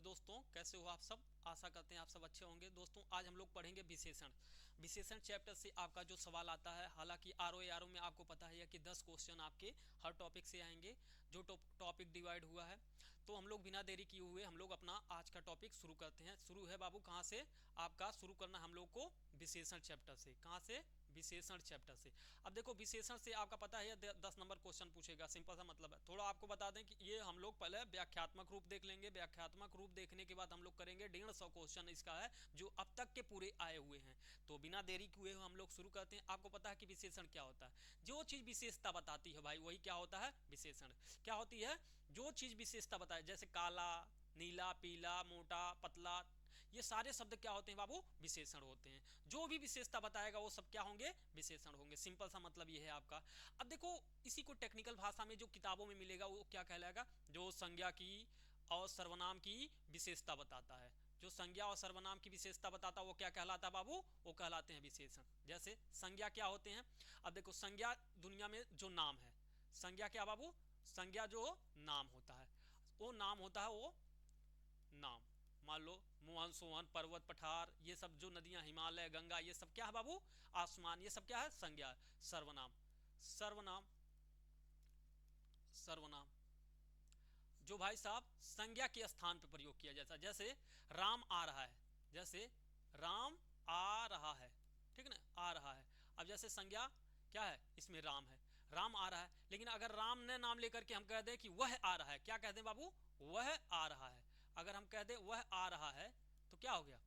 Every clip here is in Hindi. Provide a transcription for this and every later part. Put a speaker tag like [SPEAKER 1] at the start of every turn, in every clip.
[SPEAKER 1] दोस्तों, कैसे हो आप सब। आशा करते हैं आप सब अच्छे होंगे। दोस्तों आज हम लोग पढ़ेंगे विशेषण। विशेषण चैप्टर से आपका जो सवाल आता है, हालांकि आर ओ में आपको पता है कि 10 क्वेश्चन आपके हर टॉपिक से आएंगे, जो टॉपिक डिवाइड हुआ है। तो हम लोग बिना देरी किए हुए हम लोग अपना आज का टॉपिक शुरू करते हैं। शुरू है बाबू कहाँ से, आपका शुरू करना हम लोग को विशेषण चैप्टर से। कहाँ से, विशेषण चैप्टर से। अब देखो विशेषण से आपका पता है 10 नंबर क्वेश्चन पूछेगा, सिंपल सा मतलब है। थोड़ा आपको बता दें कि ये हम लोग पहले व्याख्यात्मक रूप देख लेंगे। व्याख्यात्मक रूप देखने के बाद हम लोग करेंगे 150 क्वेश्चन इसका है, जो अब तक के पूरे आए हुए हैं। तो बिना देरी किए हम लोग शुरू करते हैं। आपको पता है कि विशेषण क्या होता है। जो चीज विशेषता बताती है भाई, वही क्या होता है, विशेषण। क्या होती है, जो चीज विशेषता बताए, जैसे काला, नीला, पीला, मोटा, पतला, ये सारे शब्द क्या होते हैं बाबू, विशेषण होते हैं। जो भी विशेषता बताएगा वो सब क्या होंगे, विशेषण होंगे। सिंपल सा मतलब ये है आपका। अब देखो इसी को टेक्निकल भाषा में जो किताबों में मिलेगा वो क्या कहलाएगा, जो संज्ञा की और सर्वनाम की विशेषता बताता है। जो संज्ञा और सर्वनाम की विशेषता बताता है वो क्या कहलाता है बाबू, वो कहलाते हैं विशेषण। जैसे संज्ञा क्या होते हैं, अब देखो संज्ञा दुनिया में जो नाम है, संज्ञा क्या बाबू, संज्ञा जो नाम होता है, वो नाम होता है, वो नाम। मान लो मोहन, सोहन, पर्वत, पठार, ये सब जो नदियां, हिमालय, गंगा, ये सब क्या है बाबू, आसमान, ये सब क्या है, संज्ञा। सर्वनाम, सर्वनाम, सर्वनाम जो भाई साहब संज्ञा के स्थान पर प्रयोग किया जाता है। जैसे राम आ रहा है, जैसे राम आ रहा है, ठीक ना, आ रहा है। अब जैसे संज्ञा क्या है, इसमें राम है, राम आ रहा है। लेकिन अगर राम ने नाम लेकर के हम कह दें कि वह आ रहा है, क्या कह दें बाबू, वह आ रहा है। अगर हम कह दें वह आ रहा है तो क्या हो गया,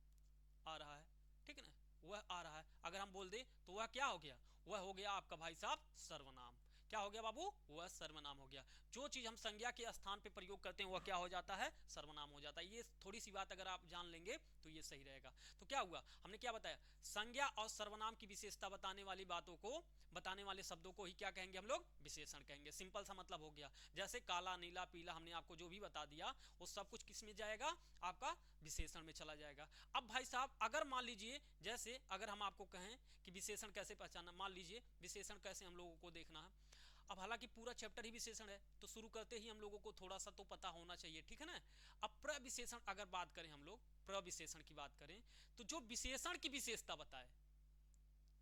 [SPEAKER 1] आ रहा है, ठीक है ना, वह आ रहा है। अगर हम बोल दें तो वह क्या हो गया, वह हो गया आपका भाई साहब सर्वनाम। क्या हो गया बाबू, वह सर्वनाम हो गया। जो चीज हम संज्ञा के स्थान पे प्रयोग करते हैं वह क्या हो जाता है, सर्वनाम हो जाता है। ये थोड़ी सी बात अगर आप जान लेंगे तो ये सही रहेगा। तो क्या हुआ, हमने क्या बताया, संज्ञा और सर्वनाम की विशेषता बताने वाली बातों को, बताने वाले शब्दों को ही क्या कहेंगे हम लोग, विशेषण कहेंगे। सिंपल सा मतलब हो गया। जैसे काला, नीला, पीला, हमने आपको जो भी बता दिया वो सब कुछ किस में जाएगा, आपका विशेषण में चला जाएगा। अब भाई साहब अगर मान लीजिए, जैसे अगर हम आपको कहें कि विशेषण कैसे पहचानना, मान लीजिए विशेषण कैसे हम लोगों को देखना है। अब हालांकि पूरा चैप्टर ही विशेषण है, तो शुरू करते ही हम लोगों को थोड़ा सा तो पता होना चाहिए, ठीक है ना। अब प्रविशेषण अगर बात करें, हम लोग प्रविशेषण की बात करें, तो जो विशेषण की विशेषता बताए,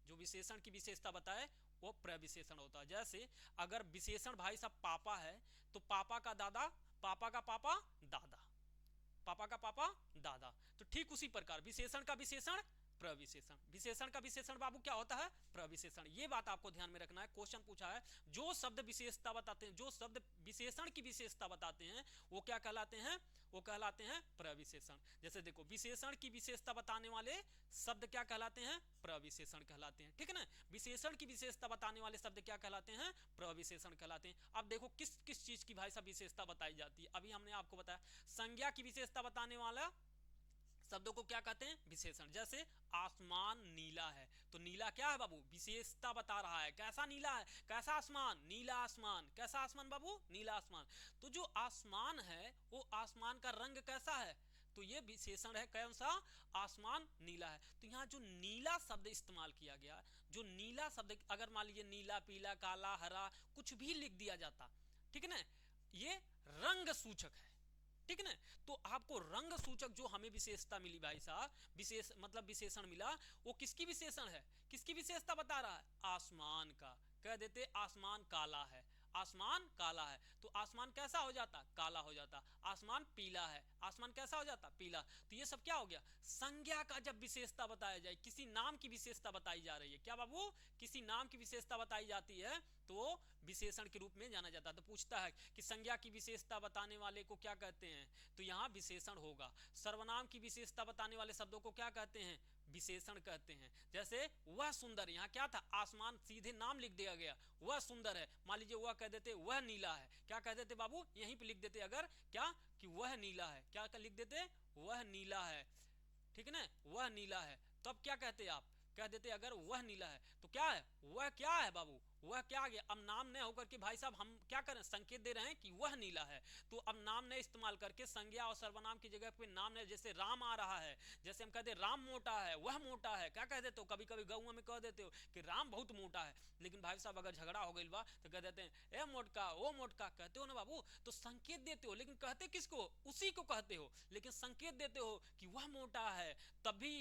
[SPEAKER 1] जो विशेषण की विशेषता बताए वो प्रविशेषण होता है। जैसे अगर विशेषण भाई साहब पापा है, तो पापा का दादा, पापा का पापा दादा, पापा का पापा दादा। तो ठीक उसी प्रकार विशेषण का विशेषण प्रविशेषण, विशेषण का विशेषण बाबू क्या होता है, प्रविशेषण। ये बात आपको ध्यान में रखना है। क्वेश्चन पूछा है, जो शब्द विशेषता बताते हैं, जो शब्द विशेषण की विशेषता बताते हैं वो क्या कहलाते हैं, वो कहलाते हैं प्रविशेषण। जैसे देखो विशेषण की विशेषता बताने वाले शब्द क्या कहलाते हैं, प्रविशेषण कहलाते हैं, ठीक है ना। विशेषण की विशेषता बताने वाले शब्द क्या कहलाते हैं, प्रविशेषण कहलाते हैं। अब देखो किस किस चीज की भाई साहब विशेषता बताई जाती है। अभी हमने आपको बताया संज्ञा की विशेषता बताने वाला शब्दों को क्या कहते हैं, विशेषण। जैसे आसमान नीला है, तो नीला क्या है बाबू, विशेषता बता रहा है। कैसा नीला है, कैसा आसमान, नीला आसमान। कैसा आसमान बाबू, नीला आसमान। तो जो आसमान है वो आसमान का रंग कैसा है, तो ये विशेषण है, कौन सा, आसमान नीला है। तो यहां जो नीला शब्द इस्तेमाल किया गया, जो नीला शब्द, अगर मान लीजिए नीला, पीला, काला, हरा कुछ भी लिख दिया जाता, ठीक है ना, ये रंग सूचक है, ठीक है ना। तो आपको रंग सूचक जो हमें विशेषता मिली भाई साहब, विशेष मतलब विशेषण मिला, वो किसकी विशेषण है, किसकी विशेषता बता रहा है, आसमान का। कह देते आसमान काला है, आसमान काला है, तो आसमान कैसा हो जाता, काला हो जाता। आसमान पीला है, आसमान कैसा हो जाता, पीला। तो ये सब क्या हो गया, संज्ञा का जब विशेषता बताया जाए, किसी नाम की विशेषता बताई जा रही है, क्या बाबू, किसी नाम की विशेषता बताई जाती है तो वो विशेषण के रूप में जाना जाता है। तो पूछता है कि संज्ञा की विशेषता बताने वाले को क्या कहते हैं, तो यहां विशेषण होगा। सर्वनाम की विशेषता बताने वाले शब्दों को क्या कहते हैं, विशेषण कहते हैं। जैसे वह सुंदर, यहां क्या था, आसमान, सीधे नाम लिख दिया गया, वह सुंदर है। मान लीजिए वह कह देते वह नीला है, क्या कह देते बाबू, यहीं पे लिख देते अगर क्या, कि वह नीला है, क्या लिख देते, वह नीला है, ठीक है ना, वह नीला है। तो अब क्या कहते आप, कह देते अगर वह नीला है तो क्या है, वह क्या है बाबू, वह क्या आ गया। अब नाम न होकर के भाई साहब हम क्या करें, संकेत दे रहे हैं कि वह नीला है। तो अब नाम न इस्तेमाल करके संज्ञा और सर्वनाम की जगह पे नाम न, जैसे राम आ रहा है, जैसे हम कहते राम मोटा है, वह मोटा है, क्या कह देते हो, कभी कभी गौआ में कह देते हो कि राम बहुत मोटा है, लेकिन भाई साहब अगर झगड़ा हो गई बा तो कह देते हैं ए मोटका, ओ मोटका, कहते हो ना बाबू। तो संकेत देते हो, लेकिन कहते किसको, उसी को कहते हो, लेकिन संकेत देते हो कि वह मोटा है। तभी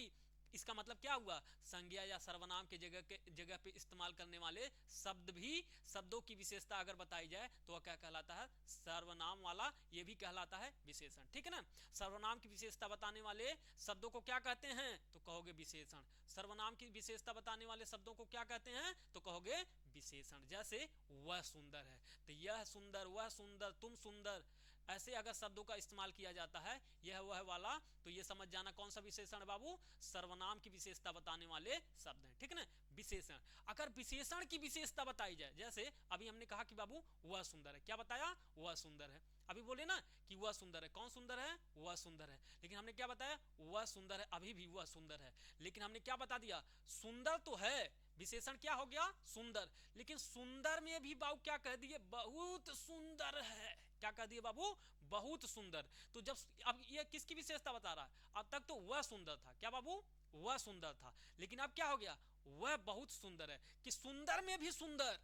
[SPEAKER 1] इसका मतलब क्या हुआ, संज्ञा या सर्वनाम के जगह पे इस्तेमाल करने वाले शब्द भी, शब्दों की विशेषता अगर बताई जाए तो वह क्या कहलाता है, सर्वनाम वाला, ये भी कहलाता है विशेषण। ठीक है ना, सर्वनाम की विशेषता बताने वाले शब्दों को क्या कहते हैं, तो कहोगे विशेषण। सर्वनाम की विशेषता बताने वाले शब्दों को क्या कहते हैं, तो कहोगे विशेषण। जैसे वह सुंदर है, तो यह सुंदर, वह सुंदर, तुम सुंदर, ऐसे अगर शब्दों का इस्तेमाल किया जाता है यह वह वाला, तो ये समझ जाना कौन सा विशेषण है बाबू, सर्वनाम की विशेषता बताने वाले शब्द हैं। ठीक है ना, विशेषण। अगर विशेषण की विशेषता बताई जाए, जैसे अभी हमने कहा कि बाबू वह सुंदर है, क्या बताया, वह सुंदर है। अभी बोले ना कि वह सुंदर है, कौन सुंदर है, वह सुंदर है, लेकिन हमने क्या बताया, वह सुंदर है, अभी भी वह सुंदर है, लेकिन हमने क्या बता दिया, सुंदर तो है, विशेषण क्या हो गया, सुंदर, लेकिन सुंदर में भी बाबू क्या कह दिए, बहुत सुंदर है, क्या कह दिए बाबू, बहुत सुंदर। तो जब अब ये किसकी विशेषता बता रहा है, अब तक तो वह सुंदर था, क्या बाबू, वह सुंदर था, लेकिन अब क्या हो गया, वह बहुत सुंदर है, कि सुंदर में भी सुंदर,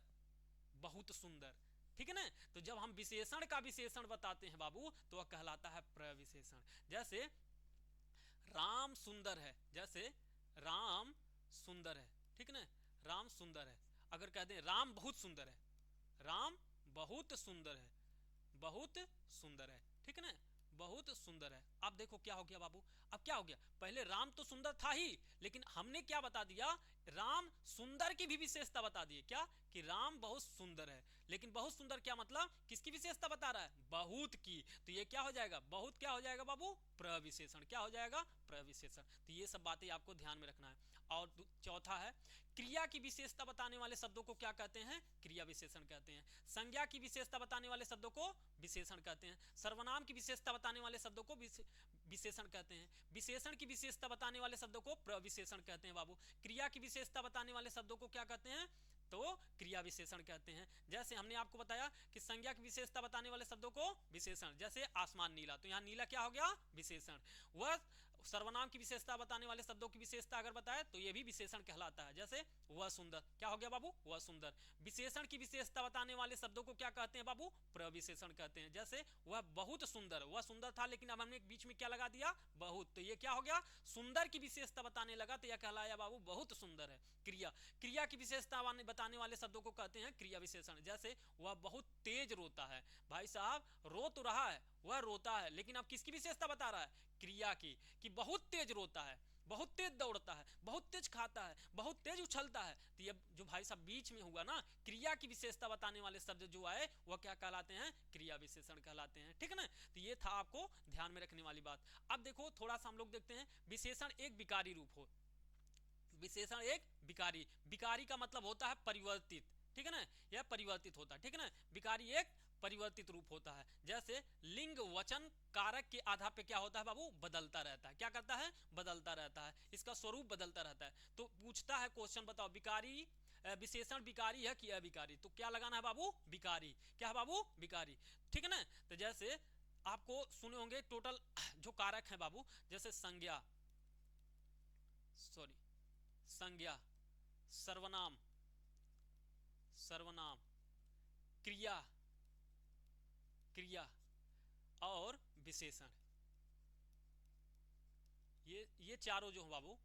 [SPEAKER 1] बहुत सुंदर। ठीक है ना, तो जब हम विशेषण का विशेषण बताते हैं बाबू तो वह कहलाता है प्रविशेषण। जैसे राम सुंदर है, जैसे राम सुंदर है, ठीक है ना, राम सुंदर है, अगर कहते हैं राम बहुत सुंदर है, राम बहुत सुंदर है, बहुत सुंदर है, ठीक है ना, बहुत सुंदर है। अब देखो क्या हो गया बाबू, अब क्या हो गया, पहले राम तो सुंदर था ही, लेकिन हमने क्या बता दिया, राम सुंदर की भी विशेषता बता दी, क्या, कि राम बहुत सुंदर है, लेकिन बहुत सुंदर क्या मतलब, किसकी विशेषता बता रहा है, बहुत की, तो ये क्या हो जाएगा, बहुत क्या हो जाएगा बाबू, प्रविशेषण, क्या हो जाएगा, प्रविशेषण। तो ये सब बातें आपको ध्यान में रखना है। और चौथा है, क्रिया की विशेषता बताने वाले शब्दों को क्या कहते हैं, क्रिया विशेषण कहते हैं। संज्ञा की विशेषता बताने वाले शब्दों को विशेषण कहते हैं। सर्वनाम की विशेषता बताने वाले शब्दों को विशेषण कहते हैं। विशेषण की विशेषता बताने वाले शब्दों को प्रविशेषण कहते हैं बाबू। क्रिया की विशेषता बताने वाले शब्दों को क्या कहते हैं, तो क्रिया विशेषण कहते हैं। जैसे हमने आपको बताया कि संज्ञा की विशेषता बताने वाले शब्दों को विशेषण, जैसे आसमान नीला, तो यहाँ नीला क्या हो गया, विशेषण। वह सर्वनाम की विशेषता बताने वाले शब्दों की विशेषता अगर बताए तो ये भी विशेषण कहलाता है। जैसे वह सुंदर, क्या हो गया बाबू, वह सुंदर। विशेषण की विशेषता बताने वाले शब्दों को क्या कहते हैं बाबू, प्रविशेषण कहते हैं। जैसे वह बहुत सुंदर, वह सुंदर था, लेकिन अब हमने बीच में क्या लगा दिया, बहुत, तो ये क्या हो गया, सुंदर की विशेषता बताने लगा, तो यह कहलाया बाबू बहुत सुंदर है। क्रिया, क्रिया की विशेषता बताने वाले शब्दों को कहते हैं क्रिया विशेषण। जैसे वह बहुत तेज रोता है, भाई साहब रो तो रहा है, वह रोता है, लेकिन अब किसकी विशेषता बता रहा है, क्रिया की, कि बहुत तेज रोता है, बहुत तेज दौड़ता है, बहुत तेज खाता है, बहुत तेज उछलता है। तो ये जो भाई साहब बीच में हुआ ना, क्रिया की विशेषता बताने वाले शब्द जो आए वह क्या कहलाते हैं, क्रिया विशेषण कहलाते हैं। ठीक है ना, तो ये था आपको ध्यान में रखने वाली बात। अब देखो थोड़ा सा हम लोग देखते हैं, विशेषण एक विकारी रूप हो, विशेषण एक विकारी, विकारी का मतलब होता है परिवर्तित, ठीक है ना, यह परिवर्तित होता है, ठीक है ना, विकारी एक परिवर्तित रूप होता है। जैसे लिंग वचन कारक के आधार पे क्या होता है बाबू, बदलता रहता है, क्या करता है, बदलता रहता है, इसका स्वरूप बदलता रहता है। तो पूछता है क्वेश्चन, बताओ विकारी विशेषण विकारी है कि अविकारी, तो क्या लगाना है बाबू, विकारी, क्या है बाबू, विकारी, ठीक है ना। तो जैसे आपको सुने होंगे टोटल जो कारक है बाबू, जैसे संज्ञा, सॉरी संज्ञा, सर्वनाम, सर्वनाम, क्रिया, क्रिया और विशेषण, ये चारों जो है बाबू,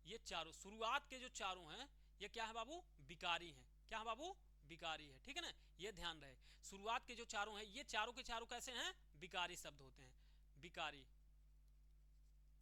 [SPEAKER 1] ये चारों शुरुआत के जो चारों हैं ये क्या है बाबू, विकारी हैं, क्या है बाबू, विकारी है, ठीक है ना, ये ध्यान रहे। शुरुआत के जो चारों हैं ये चारों के चारों कैसे हैं, विकारी शब्द होते हैं, विकारी,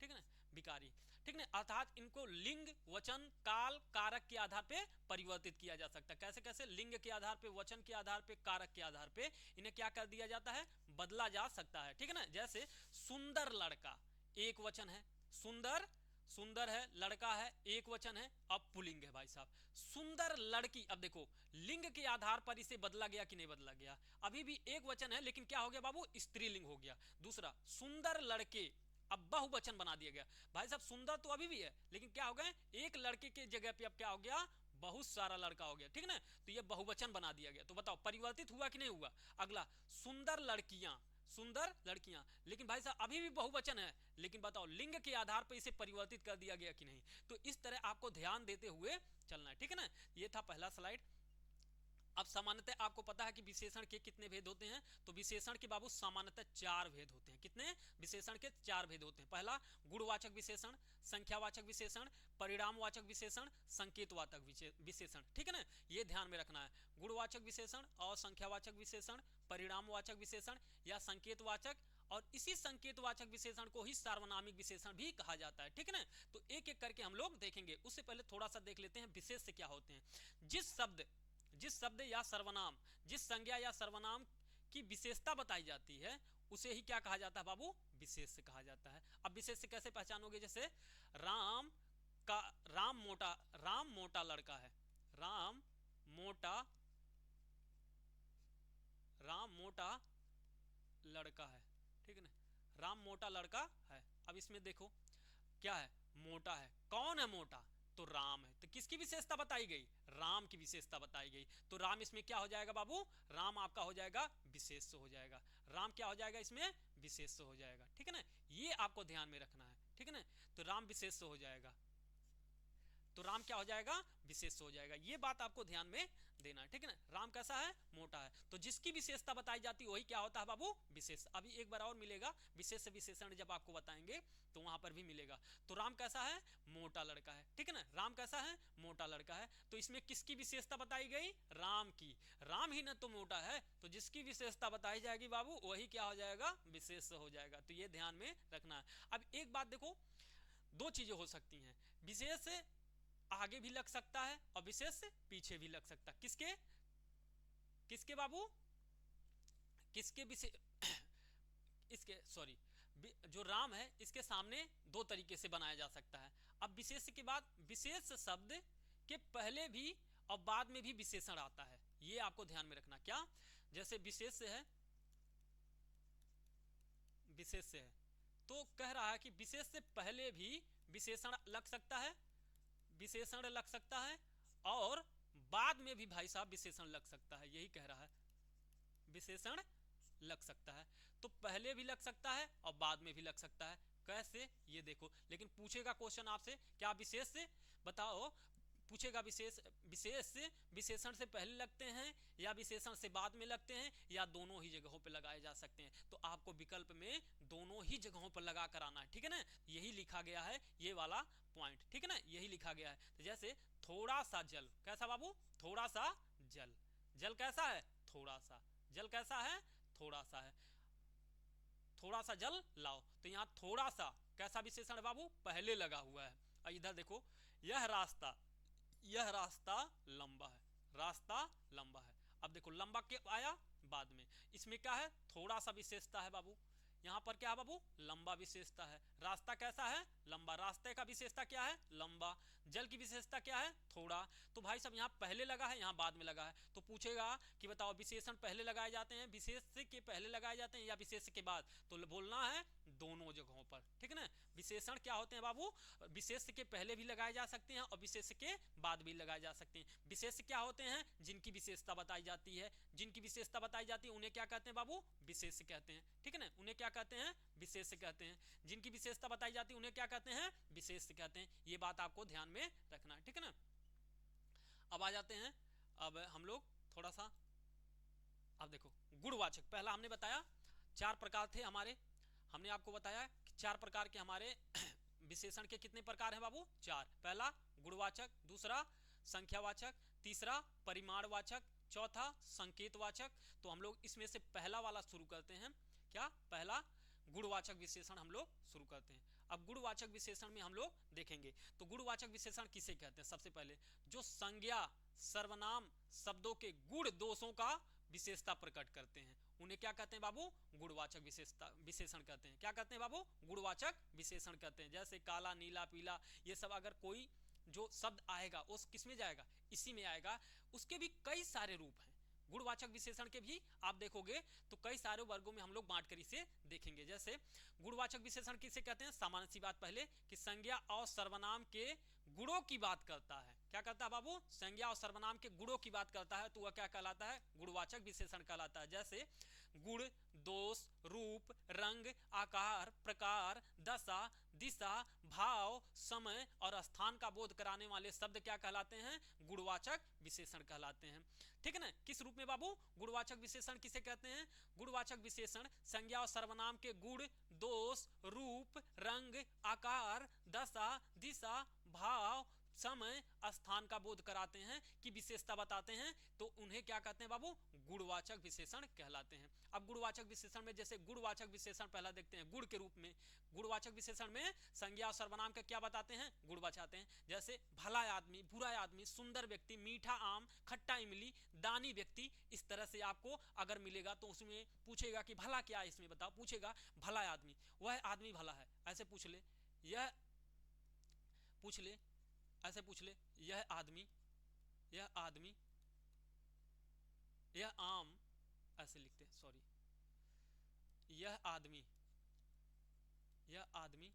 [SPEAKER 1] ठीक है ना, विकारी, ठीक है, अर्थात इनको लिंग वचन काल कारक के आधार पे परिवर्तित किया जा सकता है। कैसे कैसे, लिंग के आधार पे, वचन के आधार पे, कारक के आधार पे इन्हें क्या कर दिया जाता है, बदला जा सकता है, ठीक है ना। जैसे सुंदर लड़का एक वचन है, सुंदर, सुंदर है, लड़का है एक वचन है, अब पुल्लिंग है भाई साहब। सुंदर लड़की, अब देखो लिंग के आधार पर इसे बदला गया कि नहीं बदला गया, अभी भी एक वचन है लेकिन क्या हो गया बाबू, स्त्रीलिंग हो गया। दूसरा सुंदर लड़के, अब बहुवचन बना दिया गया। भाई साहब सुंदर तो अभी भी है, लेकिन क्या हो गए, एक लड़के के जगह पे अब क्या हो गया, बहुत सारा लड़का हो गया, ठीक ना। तो ये बहुवचन बना दिया गया। तो बताओ परिवर्तित हुआ कि नहीं हुआ। अगला सुंदर लड़कियां, सुंदर लड़कियां, लेकिन भाई साहब अभी भी बहुवचन है, लेकिन बताओ लिंग के आधार पर इसे परिवर्तित कर दिया गया कि नहीं। तो इस तरह आपको ध्यान देते हुए चलना है, ठीक है ना। ये था पहला स्लाइड। अब सामान्यतः आपको पता है कि विशेषण के कितने भेद होते हैं। तो विशेषण के बाबू सामान्यतः 4 भेद होते हैं। कितने विशेषण के 4 भेद होते हैं। पहला गुणवाचक विशेषण, संख्यावाचक विशेषण, परिणामवाचक विशेषण, संकेतवाचक विशेषण, ठीक है ना। ये ध्यान में रखना है, गुणवाचक विशेषण और संख्यावाचक विशेषण, परिणामवाचक विशेषण या संकेतवाचक, और इसी संकेतवाचक विशेषण को ही सार्वनामिक विशेषण भी कहा जाता है, ठीक है ना। तो एक एक करके हम लोग देखेंगे। उससे पहले थोड़ा सा देख लेते हैं विशेष क्या होते हैं। जिस शब्द या सर्वनाम, जिस संज्ञा या सर्वनाम की विशेषता बताई जाती है उसे ही क्या कहा जाता है बाबू, विशेष कहा जाता है। अब विशेष से कैसे पहचानोगे, जैसे राम मोटा लड़का है, राम मोटा लड़का है, ठीक है ना, राम मोटा लड़का है। अब इसमें देखो क्या है, मोटा है, कौन है मोटा, तो राम है। तो किसकी विशेषता बताई गई, राम की विशेषता बताई गई। तो राम इसमें क्या हो जाएगा बाबू, राम आपका हो जाएगा विशेष हो जाएगा। राम क्या हो जाएगा इसमें, विशेष हो जाएगा, ठीक है ना। ये आपको ध्यान में रखना है, ठीक है ना। तो राम विशेष हो जाएगा, तो राम क्या हो जाएगा, विशेष हो जाएगा। ये बात आपको ध्यान में देना है, ठीक है ना। राम कैसा है, मोटा है, तो जिसकी विशेषता बताई जाती है वही क्या होता है बाबू, विशेष। अभी एक बार और मिलेगा, विशेष विशेषण जब आपको बताएंगे तो वहां पर भी मिलेगा। तो राम कैसा है, मोटा लड़का है, ठीक है ना। राम कैसा है, मोटा लड़का है। तो इसमें किसकी विशेषता बताई गई, राम की। राम ही न तो मोटा है, तो जिसकी विशेषता बताई जाएगी बाबू वही क्या हो जाएगा, विशेष हो जाएगा। तो ये ध्यान में रखना है। अब एक बात देखो, दो चीजें हो सकती हैं, विशेष आगे भी लग सकता है और विशेष पीछे भी लग सकता है। किसके किसके बाबू, किसके विशेष इसके सॉरी जो राम है इसके सामने दो तरीके से बनाया जा सकता है। अब विशेष के बाद विशेष शब्द के पहले भी और बाद में भी विशेषण आता है, ये आपको ध्यान में रखना। क्या, जैसे विशेष है, विशेष है तो कह रहा है कि विशेष से पहले भी विशेषण लग सकता है, विशेषण लग सकता है, और बाद में भी भाई साहब विशेषण लग सकता है। यही कह रहा है, विशेषण लग सकता है। तो पहले भी लग सकता है और बाद में भी लग सकता है। कैसे, ये देखो। लेकिन पूछेगा क्वेश्चन आपसे, क्या विशेष से बताओ, पूछेगा विशेष विशेषण से पहले लगते हैं या विशेषण से बाद में लगते हैं या दोनों ही जगहों पर लगाए जा सकते हैं। तो आपको विकल्प में दोनों ही जगहों पर लगा कर आना है, ठीक है ना। यही लिखा गया है, ये वाला पॉइंट, ठीक है ना, यही लिखा गया है। तो जैसे थोड़ा सा जल, कैसा बाबू, थोड़ा सा जल, जल कैसा है, थोड़ा सा, जल कैसा है, थोड़ा सा है, थोड़ा सा जल लाओ। तो यहां थोड़ा सा कैसा विशेषण है बाबू, पहले लगा हुआ है। और इधर देखो, यह रास्ता लंबा है, रास्ता लंबा है। अब देखो लंबा क्यों आया, बाद में। इसमें क्या है, थोड़ा सा विशेषता है बाबू, यहां पर क्या है बाबू, लंबा विशेषता है। रास्ता कैसा है, लंबा, रास्ते का विशेषता क्या है, लंबा। जल की विशेषता क्या है, थोड़ा। तो भाई साहब यहाँ पहले लगा है, यहाँ बाद में लगा है। तो पूछेगा कि बताओ विशेषण पहले लगाए जाते हैं, विशेष के पहले लगाए जाते हैं या विशेष के बाद, तो बोलना है दोनों जगहों पर, ठीक है ना। विशेषण क्या होते हैं बाबू, विशेष के पहले भी लगाए जा सकते हैं और विशेष के बाद भी लगाए जा सकते हैं। विशेष क्या होते हैं, जिनकी विशेषता बताई जाती है, जिनकी विशेषता बताई जाती है उन्हें क्या कहते हैं बाबू, विशेष कहते हैं, ठीक है ना। उन्हें क्या कहते हैं, विशेष कहते हैं। जिनकी विशेषता बताई जाती है उन्हें क्या कहते हैं, विशेष कहते हैं। ये बात आपको ध्यान में रखना है, ठीक है ना। अब आ जाते हैं, अब हम लोग थोड़ा सा, अब देखो गुणवाचक, पहला हमने बताया 4 प्रकार थे हमारे, हमने आपको बताया 4 प्रकार के हमारे विशेषण के कितने प्रकार हैं बाबू, 4। पहला गुणवाचक, दूसरा संख्यावाचक, तीसरा परिमाणवाचक, चौथा संकेतवाचक। तो हम लोग इसमें से पहला वाला शुरू करते हैं। क्या, पहला गुणवाचक विशेषण हम लोग शुरू करते हैं। अब गुणवाचक विशेषण में हम लोग देखेंगे, तो गुणवाचक विशेषण किसे कहते हैं। सबसे पहले जो संज्ञा सर्वनाम शब्दों के गुण दोषों का विशेषता प्रकट करते हैं उन्हें क्या कहते हैं बाबू, गुणवाचक विशेषण कहते हैं। क्या कहते हैं बाबू, गुणवाचक विशेषण कहते हैं। जैसे काला, नीला, पीला, ये सब अगर कोई जो शब्द आएगा उस किस में जाएगा, इसी में आएगा। उसके भी कई सारे रूप हैं, गुणवाचक विशेषण के भी आप देखोगे तो कई सारे वर्गों में हम लोग बांट कर इसे देखेंगे। जैसे गुणवाचक विशेषण किसे कहते हैं? सामान्य सी बात पहले कि संज्ञा और सर्वनाम के गुणों की बात करता है। क्या करता है बाबू? संज्ञा और सर्वनाम के गुणों की बात करता है, तो वह क्या कहलाता है? गुणवाचक विशेषण कहलाता है। जैसे गुण, दोष, रूप, रंग, आकार, प्रकार, दशा, दिशा, भाव, समय और स्थान का बोध कराने वाले शब्द क्या कहलाते हैं? गुणवाचक विशेषण कहलाते हैं। ठीक है ना? किस रूप में बाबू गुणवाचक विशेषण किसे कहते हैं? गुणवाचक विशेषण संज्ञा और सर्वनाम के गुण, दोष, रूप, रंग, आकार, दशा, दिशा, भाव, समय, स्थान का बोध कराते हैं कि विशेषता बताते हैं, तो उन्हें क्या कहते हैं बाबू? गुणवाचक विशेषण कहलाते हैं। अब गुणवाचक विशेषण में जैसे गुणवाचक विशेषण पहला देखते हैं गुण के रूप में। गुणवाचक विशेषण में संज्ञा और सर्वनाम का क्या बताते हैं? गुण बताते हैं। जैसे भला आदमी, बुरा आदमी, सुंदर व्यक्ति, मीठा आम, खट्टा इमली, दानी व्यक्ति, इस तरह से आपको अगर मिलेगा तो उसमें पूछेगा कि भला क्या है इसमें बताओ, पूछेगा भला आदमी, वह आदमी भला है, ऐसे पूछ ले, यह पूछ ले, ऐसे पूछ ले, यह आदमी, यह आदमी, यह आम, ऐसे लिखते हैं, सॉरी, यह आदमी, यह आदमी,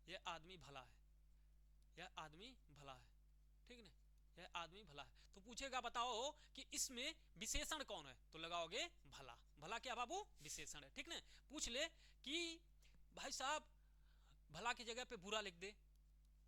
[SPEAKER 1] यह आदमी भला है, यह आदमी भला है, ठीक ना, यह आदमी भला है। तो पूछेगा बताओ कि इसमें विशेषण कौन है, तो लगाओगे भला। भला क्या बाबू? विशेषण है, ठीक ना। पूछ ले कि भाई साहब भला की जगह पे बुरा लिख दे,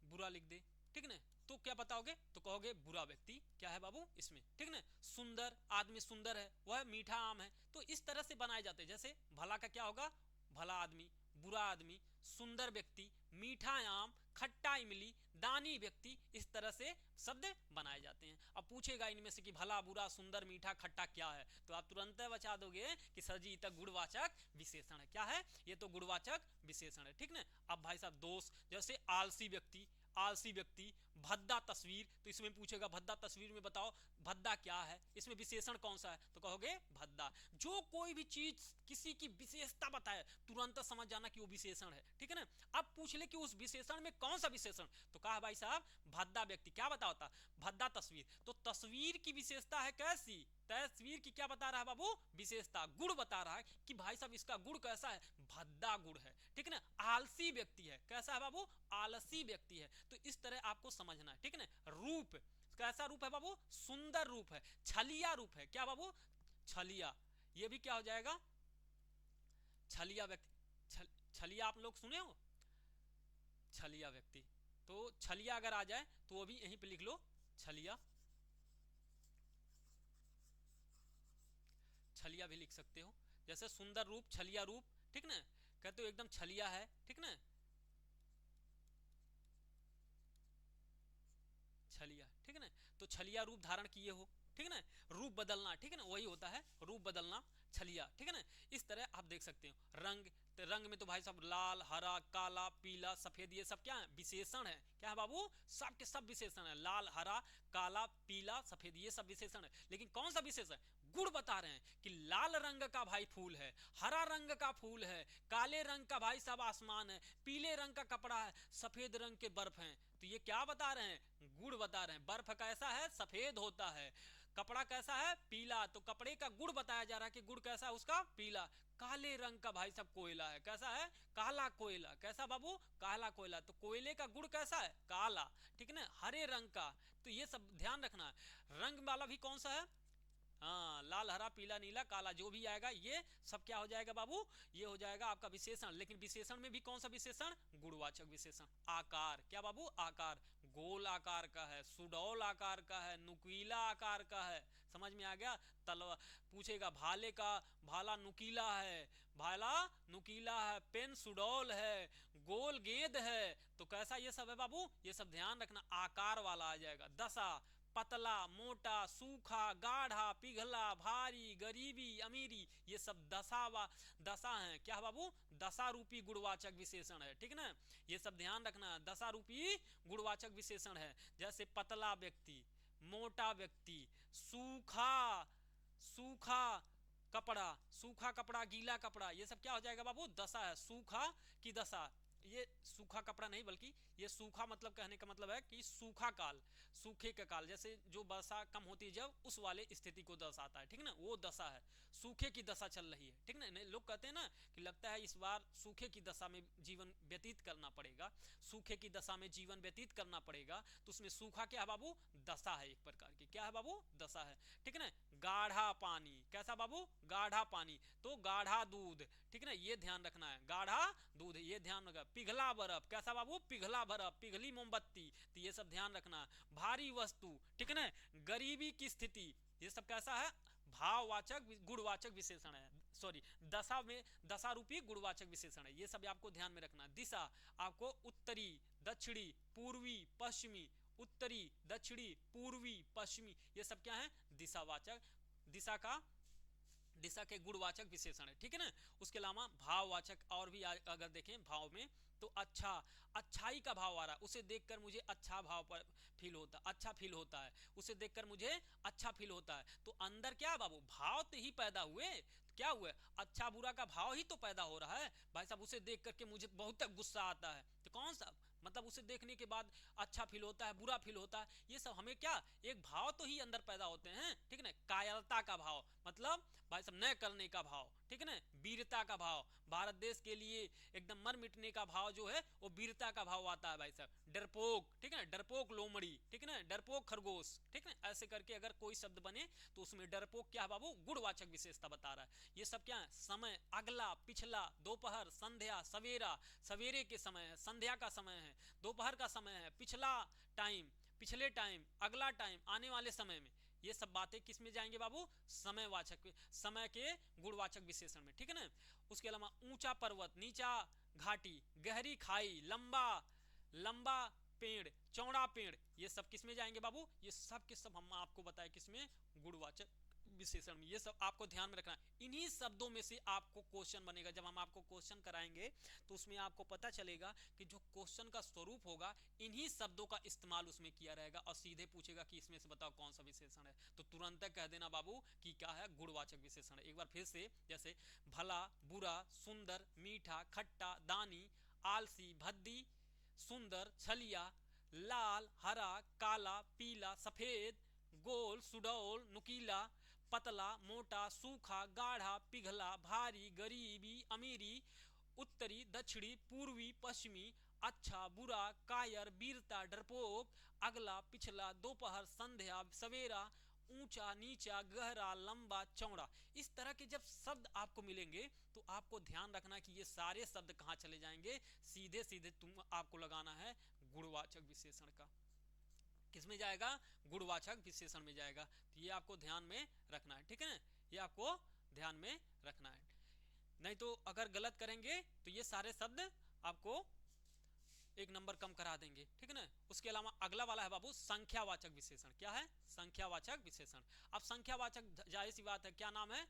[SPEAKER 1] बुरा लिख दे, ठीक ना, तो क्या बताओगे? तो कहोगे बुरा व्यक्ति क्या है बाबू इसमें, ठीक ना। सुंदर आदमी, सुंदर है, वह मीठा आम है, तो इस तरह से बनाए जाते हैं। जैसे भला का क्या होगा? भला आदमी, बुरा आदमी, सुंदर व्यक्ति, मीठा आम, खट्टा इमली, दानी व्यक्ति, इस तरह से शब्द बनाए जाते हैं। अब पूछेगा इनमें से कि भला, बुरा, सुंदर, मीठा, खट्टा क्या है, तो आप तुरंत बचा दोगे कि सर जी तक गुणवाचक विशेषण है। क्या है ये? तो गुणवाचक विशेषण है, ठीक ना। अब भाई साहब दोष, जैसे आलसी व्यक्ति, आलसी व्यक्ति, भद्दा तस्वीर, तो इसमें पूछेगा भद्दा तस्वीर में बताओ भद्दा क्या है, इसमें विशेषण कौन सा है, तो कहोगे भद्दा। जो कोई भी चीज किसी की विशेषता बताए तुरंत समझ जाना कि वो विशेषण है, ठीक है ना। अब पूछ ले कि उस विशेषण में कौन सा विशेषण, तो कहा भाई साहब भद्दा व्यक्ति। क्या बता होता? भद्दा तस्वीर। तो तस्वीर की विशेषता है कैसी? तस्वीर की क्या बता रहा है बाबू? विशेषता, गुण बता रहा है कि भाई साहब इसका गुण कैसा है? भद्दा गुण है, ठीक है ना। आलसी व्यक्ति है, कैसा है बाबू? आलसी व्यक्ति है। तो इस तरह आपको समझना है, ठीक है ना। रूप, कैसा रूप है बाबू? सुंदर रूप है। छलिया रूप है, क्या बाबू? छलिया, ये भी क्या हो जाएगा? छलिया व्यक्ति, छलिया आप लोग सुने हो? छलिया व्यक्ति, तो छलिया अगर आ जाए तो वो भी यहीं पे लिख लो, छलिया, छलिया भी लिख सकते हो। जैसे सुंदर रूप, छलिया रूप, ठीक ना, कहते हो एकदम छलिया है, ठीक ना, छलिया, ठीक है ना। तो छलिया रूप धारण किए हो, ठीक है ना। रूप बदलना, ठीक है ना, वही होता है रूप बदलना, छलिया, ठीक है ना। इस तरह आप देख सकते हो। रंग, तो रंग में तो भाई साहब लाल, हरा, काला, पीला, सफेद, ये सब क्या है? विशेषण है। क्या है बाबू? सब के सब विशेषण है। लाल, हरा, काला, पीला, सफेद, ये सब विशेषण है। लेकिन कौन सा विशेषण? गुण बता रहे हैं कि लाल रंग का भाई फूल है, हरा रंग का फूल है, काले रंग का भाई साहब आसमान है, पीले रंग का कपड़ा है, सफेद रंग के बर्फ हैं। तो ये क्या बता रहे हैं? गुण बता रहे हैं। बर्फ कैसा है? सफेद होता है। कपड़ा कैसा है? पीला। तो कपड़े का गुण बताया जा रहा है कि गुण कैसा है उसका? पीला। काले रंग का भाई साहब कोयला है, कैसा है? काला कोयला। कैसा बाबू? काला कोयला। तो कोयले का गुण कैसा है? काला, ठीक है ना। हरे रंग का, तो ये सब ध्यान रखना है। रंग वाला भी कौन सा है? हाँ, लाल, हरा, पीला, नीला, काला, जो भी आएगा ये सब क्या हो जाएगा बाबू? ये हो जाएगा आपका विशेषण। लेकिन विशेषण में भी कौन सा विशेषण? गुणवाचक विशेषण। आकार, क्या बाबू? आकार, गोल आकार का है, सुडौल आकार का है, नुकीला आकार का है, समझ में आ गया। तलवा पूछेगा भाले का, भाला नुकीला है, भाला नुकीला है, पेन सुडौल है, गोल गेंद है, तो कैसा ये सब है बाबू? ये सब ध्यान रखना, आकार वाला आ जाएगा। दशा, पतला, मोटा, सूखा, गाढ़ा, पिघला, भारी, गरीबी, अमीरी, ये सब दशा हैं। क्या बाबू? दशा रूपी गुणवाचक विशेषण है, ठीक ना। ये सब ध्यान रखना, दशा रूपी गुणवाचक विशेषण है। जैसे पतला व्यक्ति, मोटा व्यक्ति, सूखा, सूखा कपड़ा, सूखा कपड़ा, गीला कपड़ा, ये सब क्या हो जाएगा बाबू? दशा है। सूखा की दशा, ये सूखा कपड़ा नहीं, बल्कि ये सूखा मतलब कहने का मतलब है कि सूखा काल, सूखे का काल, जैसे जो वर्षा कम होती है जब, उस वाले स्थिति को दर्शाता है, ठीक ना, वो दशा है, सूखे की दशा चल रही है, ठीक ना। लोग कहते हैं ना कि लगता है इस बार सूखे की दशा में जीवन व्यतीत करना पड़ेगा, सूखे की दशा में जीवन व्यतीत करना पड़ेगा, तो उसमें सूखा क्या है बाबू, दशा है एक प्रकार की, क्या है बाबू, दशा है, ठीक है ना। गाढ़ा पानी, कैसा बाबू, गाढ़ा पानी, तो गाढ़ा दूध, ठीक है ना, ये ध्यान रखना है, गाढ़ा दूध, ये ध्यान रखना। पिघला बर्फ, कैसा बाबू, पिघला बर्फ, पिघली मोमबत्ती, तो ये सब ध्यान रखना। भारी वस्तु, ठीक है ना, गरीबी की स्थिति, ये सब कैसा है, भाववाचक गुणवाचक विशेषण है, सॉरी दशा में, दशा रूपी गुणवाचक विशेषण है, ये सब आपको ध्यान में रखना। दिशा आपको उत्तरी, दक्षिणी, पूर्वी, पश्चिमी, उत्तरी, दक्षिणी, पूर्वी, पश्चिमी, ये सब क्या है, दिशावाचक, दिशा का, दिशा के गुणवाचक विशेषण है, ठीक है ना। उसके अलावा भाववाचक और भी अगर देखें भाव में, तो अच्छा, अच्छाई का भाव आ रहा है, उसे देखकर मुझे अच्छा भाव पर फील होता, अच्छा फील होता है, उसे देखकर मुझे अच्छा फील होता है, तो अंदर क्या है बाबू, भाव तो ही पैदा हुए, क्या हुआ, अच्छा बुरा का भाव ही तो पैदा हो रहा है भाई साहब। उसे देख करके मुझे बहुत गुस्सा आता है, तो कौन सा मतलब उसे देखने के बाद अच्छा फील होता है, बुरा फील होता है, ये सब हमें क्या, एक भाव तो ही अंदर पैदा होते हैं, ठीक है ना। कायरता का भाव मतलब भाई साहब न करने का भाव, ठीक है ना। वीरता का भाव, भारत देश के लिए एकदम मर मिटने का भाव जो है वो वीरता का भाव आता है भाई साहब। डरपोक, ठीक है ना, डरपोक लोमड़ी, ठीक है ना, डरपोक खरगोश, ठीक है ना, ऐसे करके अगर कोई शब्द बने तो उसमें डरपोक क्या है बाबू, गुणवाचक विशेषता बता रहा है। ये सब क्या है, समय, अगला, पिछला, दोपहर, संध्या, सवेरा, सवेरे के समय है, संध्या का समय है, दोपहर का समय है, पिछला टाइम, पिछले टाइम, अगला टाइम, आने वाले समय में, ये सब बातें किस में जाएंगे बाबू, समयवाचक, समय के गुणवाचक विशेषण में, ठीक है ना। उसके अलावा ऊंचा पर्वत, नीचा घाटी, गहरी खाई, लंबा, लंबा पेड़, चौड़ा पेड़, ये सब किस में जाएंगे बाबू, ये सब के सब हम आपको बताए किसमें, गुणवाचक विशेषण में। ये सब आपको ध्यान में रखना है। इन्हीं शब्दों में से आपको क्वेश्चन बनेगा, जब हम आपको क्वेश्चन कराएंगे तो उसमें आपको पता चलेगा कि जो क्वेश्चन का स्वरूप होगा इन्हीं शब्दों का इस्तेमाल उसमें किया रहेगा, और सीधे पूछेगा कि इसमें से बताओ कौन सा विशेषण है, तो तुरंत कह देना बाबू कि क्या है, गुणवाचक विशेषण है। एक बार फिर से, जैसे भला, बुरा, सुंदर, मीठा, खट्टा, दानी, आलसी, भद्दी, सुंदर, छलिया, लाल, हरा, काला, पीला, सफेद, गोल, सुडौल, नुकीला, पतला, मोटा, सूखा, गाढ़ा, पिघला, भारी, गरीबी, अमीरी, उत्तरी, दक्षिणी, पूर्वी, पश्चिमी, अच्छा, बुरा, कायर, वीरता, डरपोक, अगला, पिछला, दोपहर, संध्या, सवेरा, ऊंचा, नीचा, गहरा, लंबा, चौड़ा, इस तरह के जब शब्द आपको मिलेंगे तो आपको ध्यान रखना कि ये सारे शब्द कहां चले जाएंगे, सीधे सीधे तुम आपको लगाना है गुणवाचक विशेषण का, किसमें जाएगा, गुणवाचक विशेषण में जाएगा। तो ये आपको ध्यान में रखना है, ठीक है ना, ये आपको ध्यान में रखना है, नहीं तो अगर गलत करेंगे तो ये सारे शब्द आपको एक नंबर कम करा देंगे, ठीक है ना। उसके अलावा अगला वाला है बाबू संख्यावाचक विशेषण, क्या है, संख्यावाचक विशेषण। अब संख्यावाचक जाहिर सी बात है, क्या नाम है,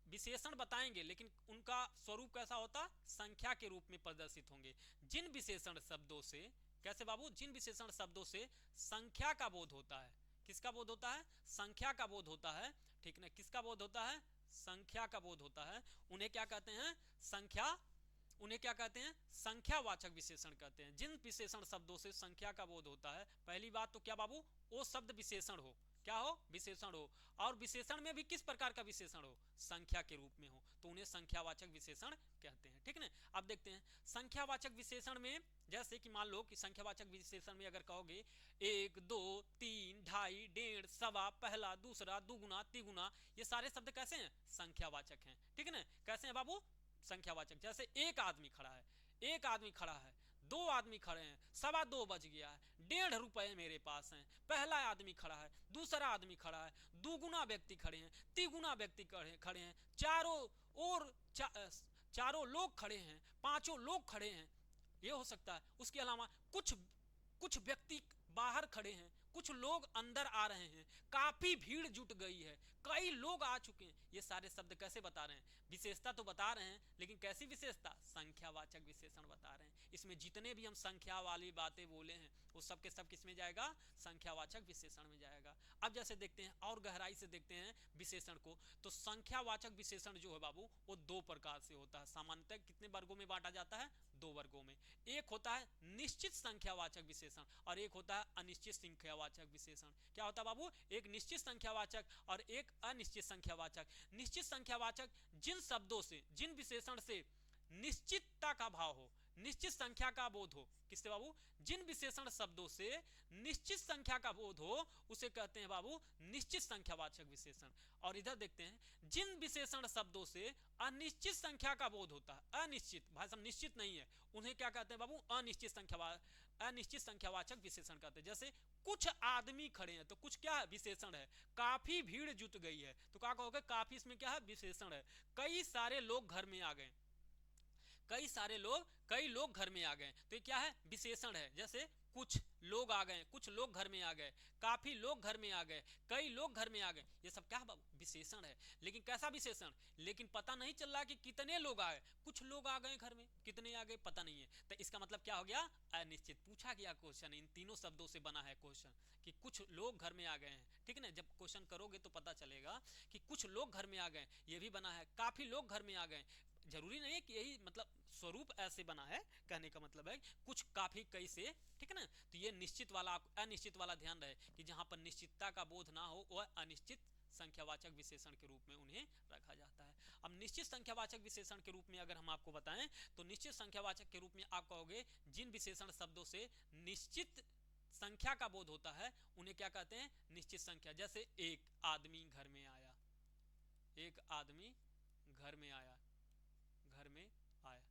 [SPEAKER 1] विशेषण बताएंगे लेकिन उनका स्वरूप कैसा होता, संख्या के रूप में प्रदर्शित होंगे। जिन विशेषण शब्दों से, कैसे बाबू, जिन विशेषण शब्दों से संख्या का बोध होता है, किसका बोध होता है, संख्या का बोध होता है, ठीक ना, किसका बोध होता है, संख्या का बोध होता है, उन्हें क्या कहते हैं, संख्या, उन्हें क्या कहते हैं, संख्यावाचक विशेषण कहते हैं। जिन विशेषण शब्दों से संख्या का बोध होता है, पहली बात तो क्या बाबू, वो शब्द विशेषण हो, क्या हो, विशेषण हो, और विशेषण में भी किस प्रकार का विशेषण हो, संख्या के रूप में हो, तो उन्हें संख्यावाचक विशेषण कहते हैं, ठीक है ना। अब देखते हैं संख्यावाचक विशेषण में, जैसे कि मान लो कि संख्यावाचक विशेषण में अगर कहोगे 1, 2, 3, ढाई, डेढ़, सवा, पहला, दूसरा, दुगुना, तिगुना, ये सारे शब्द कैसे हैं, संख्यावाचक हैं, ठीक है ना। कैसे हैं बाबू, संख्यावाचक। जैसे एक आदमी खड़ा है, एक आदमी खड़ा है, दो आदमी खड़े हैं, 2:15 बज गया है, 1.5 रुपए मेरे पास हैं, पहला आदमी खड़ा है, दूसरा आदमी खड़ा है, दुगुना व्यक्ति खड़े हैं, तिगुना व्यक्ति खड़े हैं, चारों ओर चारों लोग खड़े हैं, पांचों लोग खड़े हैं, ये हो सकता है। उसके अलावा कुछ व्यक्ति बाहर खड़े हैं, कुछ लोग अंदर आ रहे हैं, काफी भीड़ जुट गई है, कई लोग आ चुके हैं। ये सारे शब्द कैसे बता रहे हैं? विशेषता तो बता रहे हैं, लेकिन कैसी विशेषता? संख्यावाचक विशेषण बता रहे हैं। इसमें जितने भी हम संख्या वाली बातें बोले हैं वो सब के सब किस में जाएगा? संख्यावाचक विशेषण में जाएगा। अब जैसे देखते हैं और गहराई से देखते हैं विशेषण को, तो संख्यावाचक विशेषण जो है बाबू वो दो प्रकार से होता है। सामान्यतः कितने वर्गों में बांटा जाता है? दो वर्गों में। एक होता है निश्चित संख्यावाचक विशेषण और एक होता है अनिश्चित संख्यावाचक विशेषण। क्या होता है बाबू? एक निश्चित संख्यावाचक और एक अनिश्चित संख्यावाचक। निश्चित संख्यावाचक जिन शब्दों से, जिन विशेषण से निश्चितता का भाव हो, निश्चित संख्या का बोध हो। किससे बाबू? जिन विशेषण शब्दों से निश्चित संख्या का बोध हो उसे कहते हैं बाबू निश्चित संख्यावाचक विशेषण। और इधर देखते हैं जिन विशेषण शब्दों से अनिश्चित संख्या का बोध होता है, अनिश्चित, भाई साहब निश्चित नहीं है, उन्हें क्या कहते हैं बाबू? अनिश्चित संख्यावाचक विशेषण कहते हैं। जैसे कुछ आदमी खड़े हैं, तो कुछ क्या है? विशेषण है। काफी भीड़ जुट गई है, तो क्या कहोगे? काफी इसमें क्या है? विशेषण है। कई सारे लोग घर में आ गए, कई लोग घर में आ गए, तो ये क्या है? विशेषण है। जैसे कुछ लोग आ गए, कुछ लोग घर में आ गए, काफी लोग घर में आ गए, कई लोग घर में आ गए, ये सब क्या है बाबू? विशेषण है। लेकिन कैसा विशेषण? लेकिन पता नहीं चल रहा कि कितने लोग आए। कुछ लोग आ गए घर में, कितने आ गए पता नहीं है, तो इसका मतलब क्या हो गया? अनिश्चित। पूछा गया क्वेश्चन इन तीनों शब्दों से बना है क्वेश्चन कि कुछ लोग घर में आ गए हैं, ठीक है ना। जब क्वेश्चन करोगे तो पता चलेगा कि कुछ लोग घर में आ गए, ये भी बना है। काफी लोग घर में आ गए, जरूरी नहीं है कि यही मतलब स्वरूप ऐसे बना है, कहने का मतलब है कुछ काफी कई से, ठीक है ना। तो ये निश्चित वाला, अनिश्चित वाला ध्यान रहे कि जहां पर निश्चितता का बोध ना हो वह अनिश्चित संख्यावाचक विशेषण के रूप में उन्हें रखा जाता है। अब निश्चित संख्यावाचक विशेषण के रूप में अगर हम आपको बताएं तो निश्चित संख्यावाचक के रूप में आप कहोगे जिन विशेषण शब्दों से निश्चित संख्या का बोध होता है उन्हें क्या कहते हैं? निश्चित संख्या। जैसे एक आदमी घर में आया, एक आदमी घर में आया, घर में आया,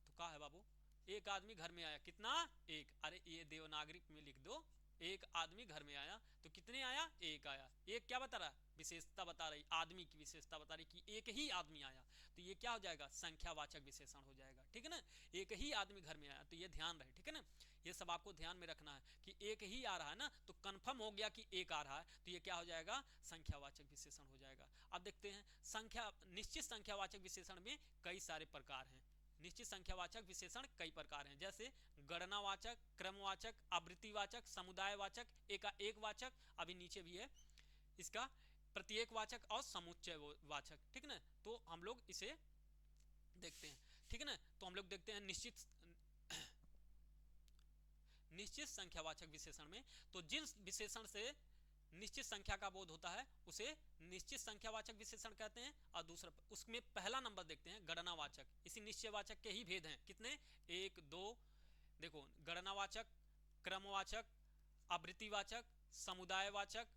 [SPEAKER 1] तो क्या है बाबू? एक आदमी घर में आया, कितना? एक। अरे ये देवनागरी में लिख दो, एक आदमी घर में आया, तो कितने आया? एक आया। एक क्या बता रहा है? विशेषता बता रही, आदमी की विशेषता बता रही कि एक ही आदमी आया, तो ये क्या हो जाएगा? संख्यावाचक विशेषण हो जाएगा, ठीक है ना। एक ही आदमी घर में आया, तो ये ध्यान रहे, ठीक है ना। ये सब आपको ध्यान में रखना है कि एक ही आ रहा है ना, तो कंफर्म हो गया कि एक आ रहा है, तो ये क्या हो जाएगा? संख्यावाचक विशेषण हो जाएगा। अब देखते हैं संख्या, निश्चित संख्यावाचक विशेषण में कई सारे प्रकार हैं। निश्चित संख्यावाचक विशेषण कई प्रकार हैं, जैसे गणनावाचक, क्रमवाचक, आवृत्तिवाचक, समुदायवाचक, एकवाचक, अभी नीचे भी है इसका, प्रत्येकवाचक और समुच्चयवाचक, ठीक ना। तो हम लोग इसे देखते हैं, ठीक है ना। तो हम लोग देखते हैं निश्चित संख्यावाचक विशेषण में, तो जिन विशेषण से निश्चित संख्या का बोध होता है उसे निश्चित संख्यावाचक विशेषण कहते हैं। और दूसरा, उसमें पहला नंबर देखते हैं गणनावाचक। इसी निश्चयवाचक के ही भेद हैं, कितने? एक, दो। देखो, गणनावाचक, क्रमवाचक, आवृत्तिवाचक, समुदायवाचक,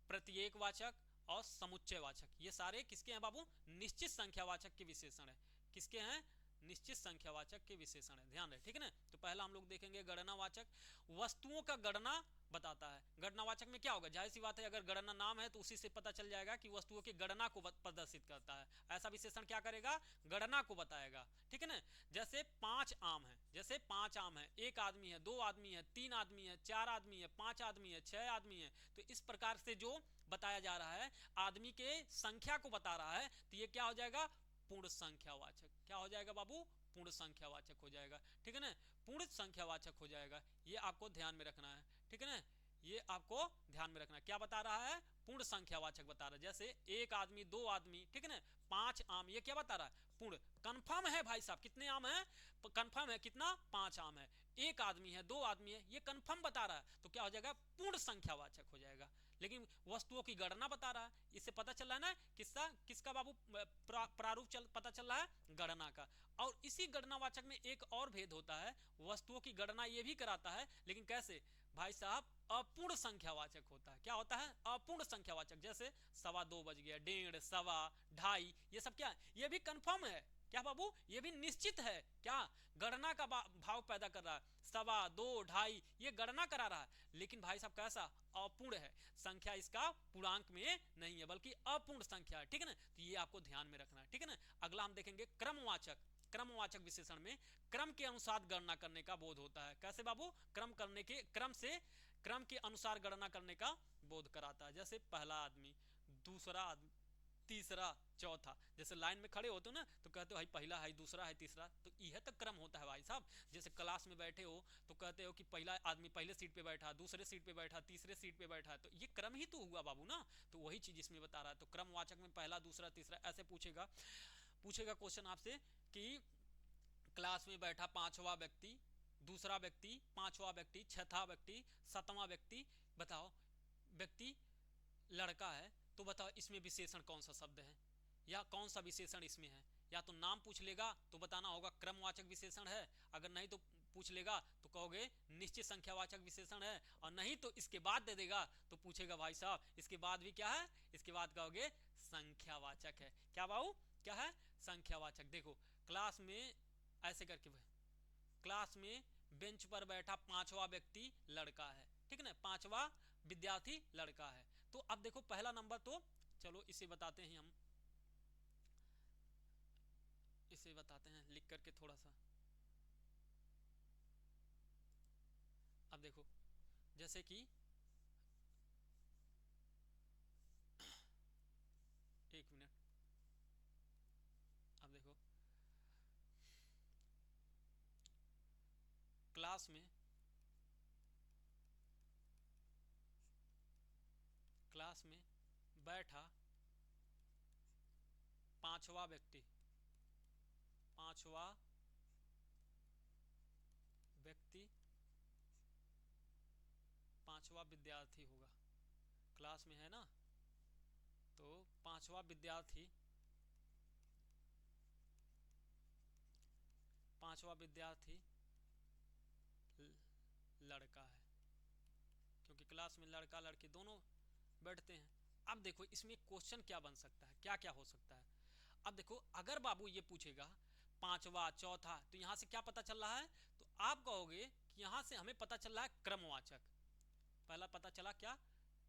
[SPEAKER 1] प्रत्येकवाचक और समुच्चयवाचक, ये सारे किसके हैं बाबू? निश्चित संख्यावाचक के विशेषण है। किसके हैं? निश्चित संख्यावाचक के विशेषण है, ध्यान रहे, ठीक है ना। तो पहला हम लोग देखेंगे गणनावाचक, वस्तुओं का गणना बताता है। गणनावाचक में क्या होगा? जाहिर सी बात है, अगर गणना नाम है तो उसी से पता चल जाएगा कि वस्तुओं की गणना को प्रदर्शित करता है। ऐसा विशेषण क्या करेगा? गणना को बताएगा, ठीक है ना। जैसे 5 आम है, जैसे 5 आम है, एक आदमी है, दो आदमी है, तीन आदमी है, चार आदमी है, 5 आदमी है, 6 आदमी है, तो इस प्रकार से जो बताया जा रहा है आदमी के संख्या को बता रहा है, तो ये क्या हो जाएगा? पूर्ण संख्यावाचक। क्या हो जाएगा बाबू? पूर्ण संख्यावाचक हो जाएगा, ठीक है ना। पूर्ण संख्यावाचक हो जाएगा, ये आपको ध्यान में रखना है, ठीक है ना। ये आपको ध्यान में रखना है, क्या बता रहा है? पूर्ण संख्यावाचक बता रहा है। जैसे एक आदमी, दो आदमी, ठीक है ना, 5 आम, ये क्या बता रहा है? पूर्ण। कंफर्म है भाई साहब, कितने आम है? कंफर्म है, कितना? 5 आम है। एक आदमी है, दो आदमी है, ये कंफर्म बता रहा है, तो क्या हो जाएगा? पूर्ण संख्यावाचक हो जाएगा। लेकिन वस्तुओं की गणना बता रहा है, इससे पता चल रहा है ना किसका बाबू प्रारूप पता चल रहा है? गणना का। और इसी गणनावाचक में एक और भेद होता है, वस्तुओं की गणना ये भी कराता है, लेकिन कैसे भाई साहब? अपूर्ण संख्यावाचक होता है। क्या होता है? अपूर्ण संख्यावाचक। जैसे 2:15 बज गया, 1:30, 2:15, 2:30, ये सब क्या है? ये भी कंफर्म है। क्या बाबू? ये भी निश्चित है। क्या? गणना का भाव पैदा कर रहा है। 2:15, 2:30, ये गणना करा रहा है, लेकिन भाई साहब कैसा? अपूर्ण है। संख्या इसका पूर्णांक में नहीं है, बल्कि अपूर्ण संख्या है, ठीक है ना। तो ये आपको ध्यान में रखना है, ठीक है ना। अगला हम देखेंगे क्रमवाचक। क्रमवाचक विशेषण में क्रम के अनुसार गणना करने का बोध होता है। कैसे बाबू? क्रम से क्रम के अनुसार गणना करने का बोध कराता है। जैसे पहला आदमी, दूसरा आदमी, तीसरा, चौथा। जैसे लाइन में खड़े होते हो ना तो कहते हो भाई पहला है, दूसरा है, तीसरा, तो यह तो क्रम होता है भाई साहब। जैसे क्लास में बैठे हो तो कहते हो कि पहला आदमी पहले सीट पे बैठा, दूसरे सीट पे बैठा, तीसरे सीट पे बैठा, तो ये क्रम ही तो हुआ बाबू ना। तो वही चीज इसमें बता रहा है। तो क्रमवाचक में पहला, दूसरा, तीसरा ऐसे पूछेगा क्वेश्चन आपसे कि क्लास में बैठा पांचवा व्यक्ति, दूसरा व्यक्ति, पांचवा व्यक्ति, छठा व्यक्ति, सातवां व्यक्ति, बताओ व्यक्ति लड़का है, तो बताओ इसमें विशेषण कौन सा शब्द है या कौन सा विशेषण इसमें है। या तो नाम पूछ लेगा तो बताना होगा क्रमवाचक विशेषण है, अगर नहीं तो पूछ लेगा तो कहोगे निश्चित संख्यावाचक विशेषण है, और नहीं तो इसके बाद दे देगा तो पूछेगा भाई साहब इसके बाद भी क्या है, इसके बाद कहोगे संख्यावाचक है। क्या बाबू, क्या है, संख्यावाचक। देखो क्लास में ऐसे करके, क्लास में बेंच पर बैठा पांचवा व्यक्ति लड़का है, ठीक ना, पांचवा विद्यार्थी लड़का है। तो अब देखो पहला नंबर, तो चलो इसे बताते हैं हम, इसे बताते हैं लिख करके थोड़ा सा। अब देखो जैसे कि एक मिनट, अब देखो क्लास में बैठा पांचवा व्यक्ति, पांचवा विद्यार्थी होगा, क्लास में है ना, तो पांचवा विद्यार्थी लड़का है, क्योंकि क्लास में लड़का लड़की दोनों बैठते हैं। अब देखो इसमें क्वेश्चन क्या बन सकता है, क्या क्या हो सकता है। अब देखो अगर बाबू ये पूछेगा पांचवा, चौथा, तो यहां से क्या पता चल रहा है, तो आप कहोगे कि यहां से हमें पता चल रहा है क्रमवाचक। पहला पता चला क्या,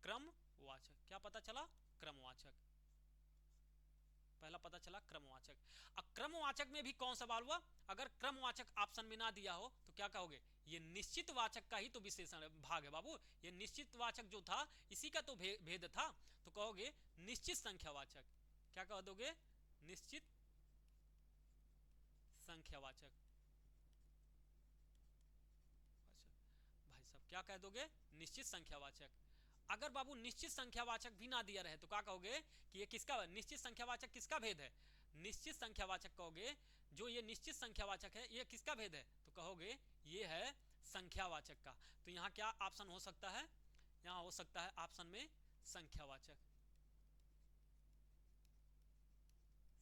[SPEAKER 1] क्रमवाचक। क्या पता चला, क्रमवाचक। पहला पता चला क्रमवाचक। अब क्रमवाचक में भी कौन सवाल हुआ, अगर क्रमवाचक ऑप्शन में ना दिया हो तो क्या कहोगे, ये निश्चित वाचक का ही तो विशेषण भाग है बाबू। ये निश्चित वाचक जो था इसी का तो भेद था, तो कहोगे निश्चित संख्यावाचक। क्या कह दोगे, निश्चित संख्यावाचक। भाई साहब क्या कह दोगे, निश्चित संख्यावाचक। अगर बाबू निश्चित संख्यावाचक भी ना दिया रहे तो क्या कहोगे कि ये किसका, निश्चित संख्यावाचक किसका भेद है, निश्चित संख्यावाचक कहोगे, जो ये निश्चित संख्यावाचक है ये किसका भेद है, तो कहोगे ये है संख्यावाचक का। तो यहाँ क्या ऑप्शन हो सकता है, यहाँ हो सकता है ऑप्शन में संख्यावाचक,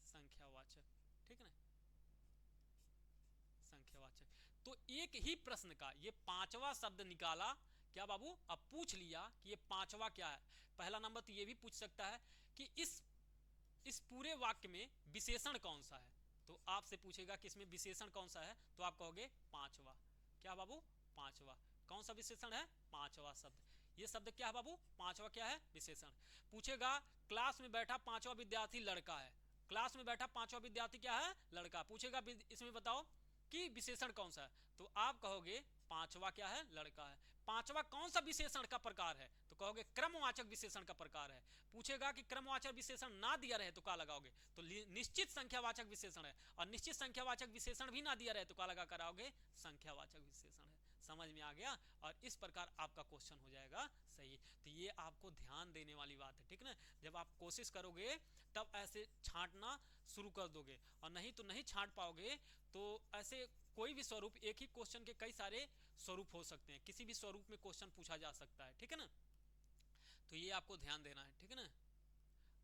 [SPEAKER 1] संख्यावाचक, ठीक है, संख्यावाचक। तो एक ही प्रश्न का ये पांचवा शब्द निकाला, क्या बाबू, अब पूछ लिया कि ये पांचवा क्या है। पहला नंबर तो ये भी पूछ सकता है कि इस पूरे वाक्य में विशेषण कौन सा है, तो आपसे पूछेगा कि इसमें विशेषण कौन सा है, तो आप कहोगे पांचवा। क्या बाबू, पांचवा। कौन सा विशेषण है, पांचवा शब्द। ये शब्द क्या है बाबू, पांचवा क्या है, विशेषण। पूछेगा क्लास में बैठा पांचवा विद्यार्थी लड़का है, क्लास में बैठा पांचवा विद्यार्थी क्या है, लड़का। पूछेगा इसमें बताओ कि विशेषण कौन सा है, तो आप कहोगे पांचवा क्या है, लड़का है। पांचवा कौन सा विशेषण का प्रकार है, तो कहोगे क्रमवाचक विशेषण का प्रकार है। पूछेगा कि क्रमवाचक विशेषण ना दिया रहे तो क्या लगाओगे, तो निश्चित संख्यावाचक विशेषण है। और निश्चित संख्यावाचक विशेषण भी ना दिया रहे तो क्या लगा कर आओगे, संख्यावाचक विशेषण है। समझ में आ गया, और इस प्रकार आपका क्वेश्चन हो जाएगा सही। तो ये आपको ध्यान देने वाली बात है, ठीक ना। जब आप कोशिश करोगे तब ऐसे छांटना शुरू कर दोगे, और नहीं तो नहीं छांट पाओगे। तो ऐसे कोई भी स्वरूप, एक ही क्वेश्चन के कई सारे स्वरूप हो सकते हैं, किसी भी स्वरूप में क्वेश्चन पूछा जा सकता है, ठीक है ना। तो ये आपको ध्यान देना है, ठीक है ना।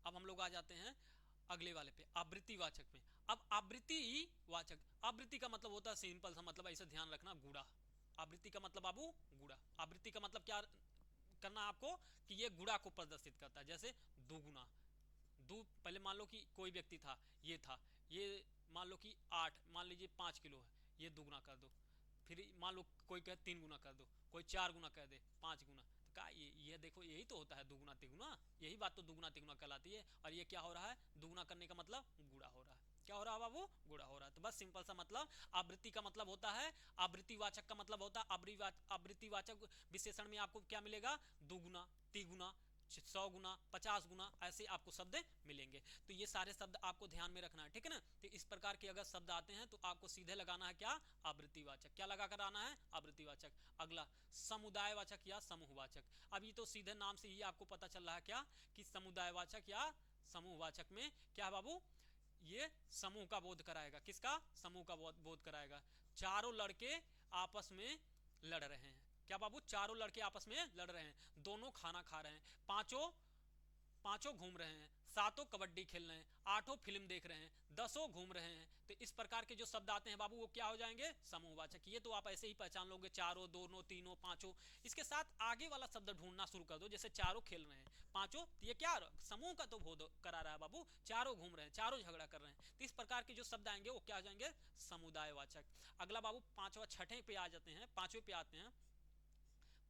[SPEAKER 1] अब हम लोग आ जाते हैं अगले वाले पे, आवृत्तिवाचक में। अब आवृत्तिवाचक, आवृत्ति का मतलब होता है सिंपल सा मतलब, ऐसे ध्यान रखना, गुणा। आवृत्ति का मतलब बाबू गुणा। आवृत्ति का मतलब क्या करना आपको, कि ये गुणा को प्रदर्शित करता है। जैसे दुगुना, पहले मान लो कि कोई व्यक्ति था, ये मान लो कि 8, मान लीजिए 5 किलो है, ये दुगुना कर दो। फिर मान लो कोई कहे 3 गुना कर दो, कोई 4 गुना कह दे, 5 गुना, तो क्या ये देखो यही तो होता है दुगुना तिगुना, यही बात तो दुगुना तिगुना कहलाती है। और ये क्या हो रहा है, दुगुना करने का मतलब गुणा हो रहा है। क्या हो रहा है बाबू, गुणा हो रहा है। तो बस सिंपल सा मतलब आवृत्ति का मतलब होता है, आवृत्तिवाचक का मतलब होता है आवृत्तिवाचक विशेषण में आपको क्या मिलेगा, दुगुना, तिगुना, 100 गुना, 50 गुना, ऐसे आपको शब्द मिलेंगे। तो ये सारे शब्द आपको ध्यान में रखना है, ठीक है ना। तो इस प्रकार के अगर शब्द आते हैं तो आपको सीधे लगाना है क्या, आवृत्तिवाचक। क्या लगा कर आना है, आवृत्तिवाचक। अगला समुदायवाचक या समूहवाचक। अब ये तो सीधे नाम से ही आपको पता चल रहा है क्या, कि समुदायवाचक या समूहवाचक में क्या है बाबू, ये समूह का बोध कराएगा। किसका, समूह का बोध कराएगा। चारों लड़के आपस में लड़ रहे हैं। क्या बाबू, चारों लड़के आपस में लड़ रहे हैं, दोनों खाना खा रहे हैं, पांचों घूम रहे हैं, 7 कबड्डी खेल रहे हैं, 8 फिल्म देख रहे हैं, 10 घूम रहे हैं। तो इस प्रकार के जो शब्द आते हैं बाबू वो क्या हो जाएंगे, समूहवाचक। ये तो आप ऐसे ही पहचान लोगे, चारों, दोनों, तीनों, पांचों। इसके साथ आगे वाला शब्द ढूंढना शुरू कर दो, जैसे चारों खेल रहे हैं, पांचों, ये क्या समूह का तो बोध करा रहा है बाबू, चारों घूम रहे हैं, चारों झगड़ा कर रहे हैं। तो इस प्रकार के जो शब्द आएंगे वो क्या हो जाएंगे, समुदायवाचक। अगला बाबू पांचवा, छठे पे आ जाते हैं, पांचवें पे आते हैं,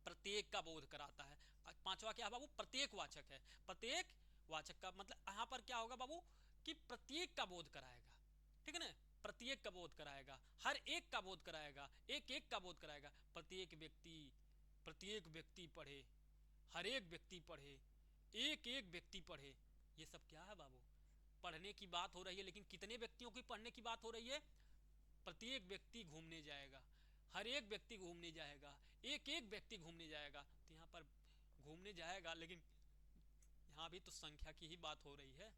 [SPEAKER 1] प्रत्येक का बोध कराता है। पांचवा क्या है बाबू, प्रत्येक वाचक है। प्रत्येक वाचक का मतलब यहां पर क्या होगा बाबू, कि प्रत्येक का बोध कराएगा, ठीक है ना, प्रत्येक का बोध कराएगा, हर एक का बोध कराएगा, एक एक का बोध कराएगा। प्रत्येक व्यक्ति पढ़े, हर एक व्यक्ति पढ़े, एक एक व्यक्ति पढ़े। ये सब क्या है बाबू, पढ़ने की बात हो रही है, लेकिन कितने व्यक्तियों की पढ़ने की बात हो रही है, प्रत्येक व्यक्ति घूमने जाएगा, हर एक व्यक्ति घूमने जाएगा, एक एक व्यक्ति घूमने जाएगा। तो यहाँ पर घूमने जाएगा, लेकिन यहाँ भी तो संख्या की ही बात हो रही है,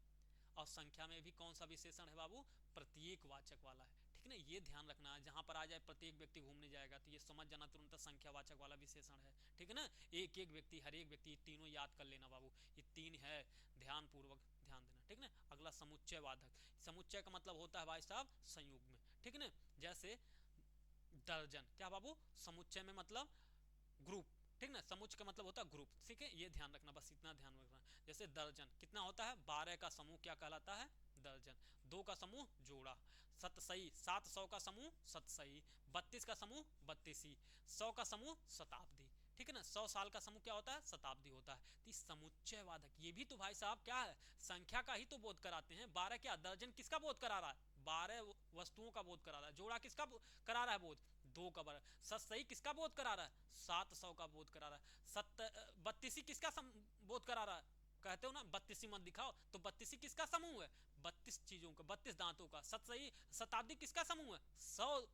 [SPEAKER 1] और संख्या में भी कौन सा विशेषण है बाबू, प्रत्येक वाचक वाला है, ठीक है ना। ये ध्यान रखना है, जहां पर आ जाए प्रत्येक व्यक्ति घूमने जाएगा तो ये समझ जाना तुरंत संख्यावाचक वाला विशेषण है, ठीक है ना। एक एक व्यक्ति, हर एक व्यक्ति, तीनों याद कर लेना बाबू, ये 3 है, ध्यान पूर्वक ध्यान देना, ठीक ना। अगला समुच्चयवाचक। समुच्चय का मतलब होता है भाई साहब संयुग्म, ठीक है ना। जैसे दर्जन, क्या बाबू, समुच्चय में मतलब ग्रुप, ठीक ना। समुच्चय का मतलब होता है ग्रुप, ठीक है, ये ध्यान रखना, बस इतना ध्यान रखना। जैसे दर्जन कितना होता है, 12 का समूह क्या कहलाता है, दर्जन। 2 का समूह जोड़ा, सतसई, 700 का समूह सतसई, 32 का समूह बत्तीसी, 100 का समूह शताब्दी, ठीक है ना। 100 साल का समूह क्या होता है, शताब्दी होता है। तो समुच्चयवाचक ये भी तो भाई साहब क्या है, संख्या का ही तो बोध कराते हैं। 12 क्या, दर्जन किसका बोध करा रहा है, 12 वस्तुओं का बोध करा रहा है। जोड़ा किसका करा रहा है बोध, 2 का बड़ा। सतसई किसका बोध करा रहा है, 700 का बोध करा रहा है। बत्तीसी किसका बोध करा रहा है, कहते हो ना 32 मत दिखाओ, तो 32 किसका समूह है, 32 चीजों का, 32 दांतों का। सतसई, शताब्दी किसका समूह है, 100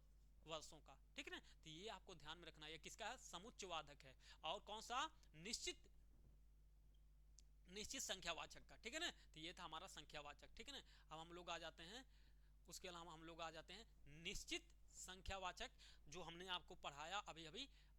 [SPEAKER 1] वर्षों का, ठीक है ना। तो ये आपको ध्यान में रखना है, किसका है, समुच्चयवाचक है। और कौन सा, निश्चित संख्यावाचक का, ठीक है ना। तो ये था हमारा संख्यावाचक, ठीक है ना। अब हम लोग आ जाते हैं, उसके अलावा हम लोग आ जाते हैं निश्चित संख्यावाचक, जो हमने आपको पढ़ाया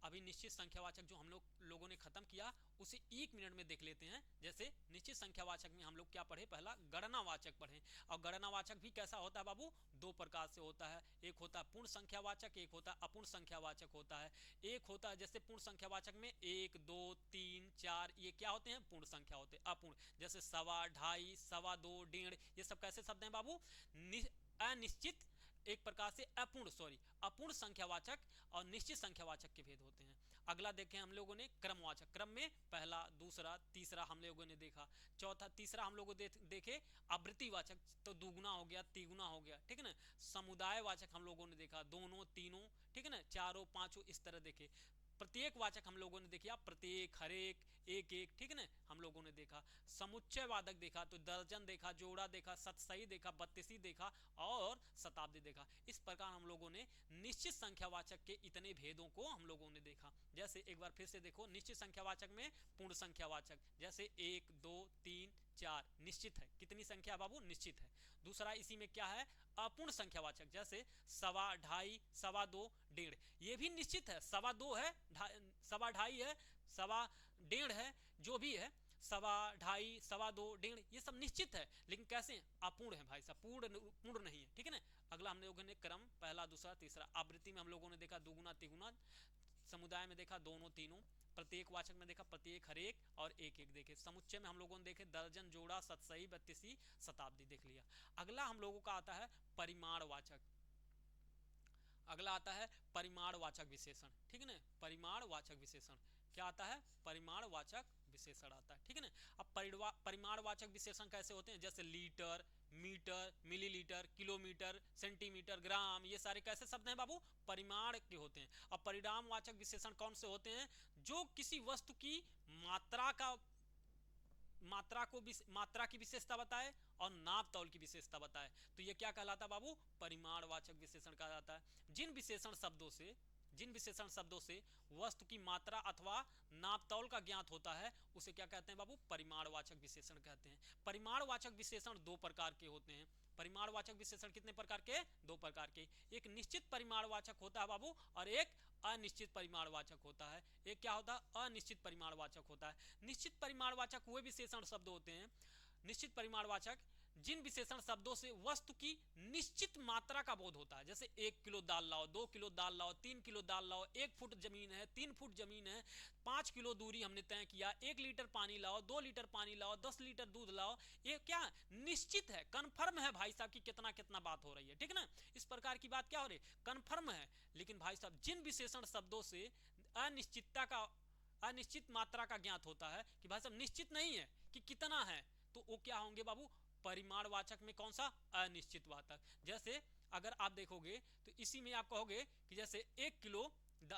[SPEAKER 1] अभी निश्चित संख्यावाचक जो हम लोगों ने खत्म किया, उसे 1 मिनट में देख लेते हैं। जैसे निश्चित संख्यावाचक में हम लोग क्या पढ़े, पहला गणनावाचक पढ़े। और गणनावाचक भी कैसा होता है बाबू, 2 प्रकार से होता है। एक होता है पूर्ण संख्यावाचक, एक होता है अपूर्ण संख्यावाचक होता है। एक होता है जैसे पूर्ण संख्यावाचक में 1, 2, 3, 4 ये क्या होते हैं, पूर्ण संख्या होते हैं। अपूर्ण जैसे 1.25, 2.5, 2.25, 1.5, ये सब कैसे शब्द हैं बाबू, अनिश्चित, एक प्रकार से अपूर्ण संख्यावाचक और निश्चित संख्यावाचक के भेद होते हैं। अगला देखें हम लोगों ने क्रमवाचक, क्रम में पहला, दूसरा, तीसरा हम लोगों ने देखा। चौथा, तीसरा हम लोगों देखे आवृत्तिवाचक, तो दुगुना हो गया, तिगुना हो गया, ठीक है ना। समुदायवाचक हम लोगों ने देखा, दोनों, तीनों, ठीक है ना, चारों, पांचों, इस तरह देखे। प्रत्येक वाचक हम लोगों ने देखा, प्रत्येक, हर एक, एक एक, ठीक है ना, हम लोगों ने देखा। समुच्चय वाचक देखा तो दर्जन देखा, जोड़ा देखा, सतसई देखा, बत्तीसी देखा और शताब्दी देखा। इस प्रकार हम लोगों ने निश्चित संख्यावाचक के इतने भेदों को हम लोगों ने देखा। जैसे एक बार फिर से देखो, निश्चित संख्यावाचक में पूर्ण संख्यावाचक, जैसे 1, 2, 3, 4 निश्चित है, कितनी संख्या बाबू, निश्चित है। दूसरा इसी में क्या है, अपूर्ण संख्यावाचक, जैसे 1.25, 2.5, 2.25, 1.5, ये भी निश्चित है। 2.25 है, 2.5 है, 1.5 है, जो भी है, 2.5, 2.25, 1.5, ये सब निश्चित है, लेकिन कैसे, अपूर्ण है भाई साहब, पूर्ण नहीं है, ठीक है ना। अगला हम लोगों ने क्रम पहला, दूसरा, तीसरा। आवृत्ति में हम लोगों ने देखा दुगुना, तिगुना। समुदाय में देखा दोनों, तीनों। प्रत्येक वाचक में देखा प्रत्येक, हर एक और एक एक देखे। समुच्चय में हम लोगों ने देखे दर्जन, जोड़ा, सतसई, बत्तीसी, शताब्दी देख लिया। अगला हम लोगों का आता है परिमाणवाचक। अगला आता है परिमाणवाचक विशेषण, ठीक है ना। परिमाणवाचक विशेषण क्या आता है, परिमाणवाचक विशेषण आता है, ठीक है ना। अब परिमाणवाचक विशेषण कैसे होते हैं, जैसे litre, metre, millilitre, kilometre, centimetre, gram, ये सारे कैसे शब्द हैं बाबू? परिमाण के होते हैं। अब परिमाणवाचक विशेषण कौन से होते हैं? जो किसी वस्तु की मात्रा की विशेषता बताए और नाप तौल की विशेषता बताए, तो ये क्या कहलाता है बाबू? परिमाणवाचक विशेषण कहा जाता है। जिन विशेषण शब्दों से वस्तु की मात्रा अथवा नाप तौल का ज्ञात होता है उसे क्या कहते हैं बाबू? परिमाणवाचक विशेषण कहते हैं। परिमाणवाचक विशेषण दो प्रकार के होते हैं। परिमाणवाचक विशेषण कितने प्रकार के? दो प्रकार के। एक निश्चित परिमाणवाचक होता है बाबू और एक अनिश्चित परिमाणवाचक होता है। एक क्या होता है? अनिश्चित परिमाणवाचक होता है। निश्चित परिमाणवाचक वे विशेषण शब्द होते हैं, निश्चित परिमाणवाचक, जिन विशेषण शब्दों से वस्तु की निश्चित मात्रा का बोध होता है। जैसे 1 किलो दाल लाओ, 2 किलो दाल लाओ, 3 किलो दाल लाओ, 1 फुट जमीन है, 3 फुट जमीन है, 5 किलो दूरी हमने तय किया, 1 लीटर पानी लाओ, 2 लीटर पानी लाओ, 10 लीटर दूध लाओ। ये क्या निश्चित है, कन्फर्म है भाई साहब की कितना कितना बात हो रही है, ठीक है ना? इस प्रकार की बात क्या हो रही है? कन्फर्म है। लेकिन भाई साहब जिन विशेषण शब्दों से अनिश्चित मात्रा का ज्ञात होता है कि भाई साहब निश्चित नहीं है कि कितना है, तो वो क्या होंगे बाबू? परिमाणवाचक में कौन सा? अनिश्चित वाचक। जैसे अगर आप देखोगे तो इसी में आप कहोगे कि जैसे 1 किलो,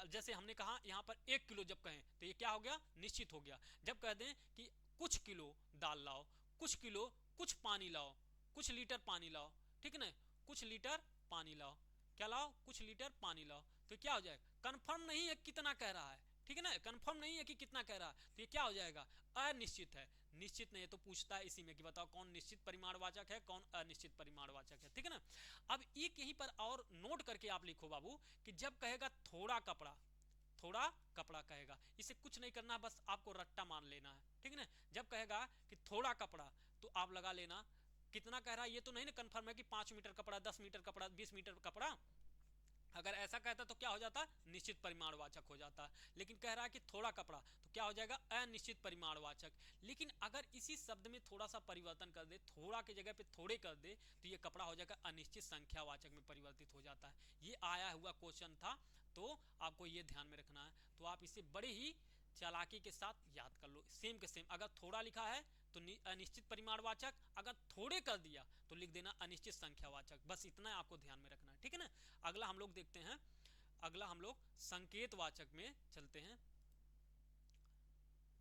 [SPEAKER 1] जैसे हमने कहा यहां पर 1 किलो जब कहें तो ये क्या हो गया? निश्चित हो गया। जब कह दें कि कुछ किलो दाल लाओ, कुछ किलो, कुछ पानी लाओ, कुछ लीटर पानी लाओ, ठीक है ना? कुछ लीटर पानी लाओ, क्या लाओ? कुछ लीटर पानी लाओ, तो क्या हो जाएगा? कंफर्म नहीं है कितना कह रहा है, ठीक है ना? कंफर्म नहीं है कि कितना कह रहा है, तो ये क्या हो जाएगा? अनिश्चित है। निश्चित नहीं है तो पूछता है इसी में कि बताओ कौन निश्चित परिमाणवाचक है, कौन अनिश्चित परिमाणवाचक है, ठीक है ना? अब एक यहीं पर और नोट करके आप लिखो बाबू कि जब कहेगा थोड़ा कपड़ा, थोड़ा कपड़ा कहेगा, इसे कुछ नहीं करना, बस आपको रट्टा मान लेना है, ठीक है ना? जब कहेगा कि थोड़ा कपड़ा तो आप लगा लेना कितना कह रहा है। ये तो नहीं ना कंफर्म है कि 5 मीटर कपड़ा, 10 मीटर कपड़ा, 20 मीटर कपड़ा। अगर ऐसा कहता तो क्या हो जाता? निश्चित परिमाणवाचक हो जाता। लेकिन कह रहा है कि थोड़ा कपड़ा, तो क्या हो जाएगा? अनिश्चित परिमाणवाचक। लेकिन अगर इसी शब्द में थोड़ा सा परिवर्तन कर दे, थोड़ा की जगह पे थोड़े कर दे, तो ये कपड़ा हो जाएगा अनिश्चित संख्यावाचक में परिवर्तित हो जाता है। ये आया हुआ क्वेश्चन था, तो आपको ये ध्यान में रखना है। तो आप इसे बड़े ही चालाकी के साथ याद कर लो, सेम के सेम। अगर थोड़ा लिखा है तो अनिश्चित परिमाणवाचक, अगर थोड़े कर दिया तो लिख देना अनिश्चित संख्यावाचक। बस इतना आपको ध्यान में रखना है, ठीक है ना? अगला हम लोग देखते हैं, अगला हम लोग संकेतवाचक में चलते हैं।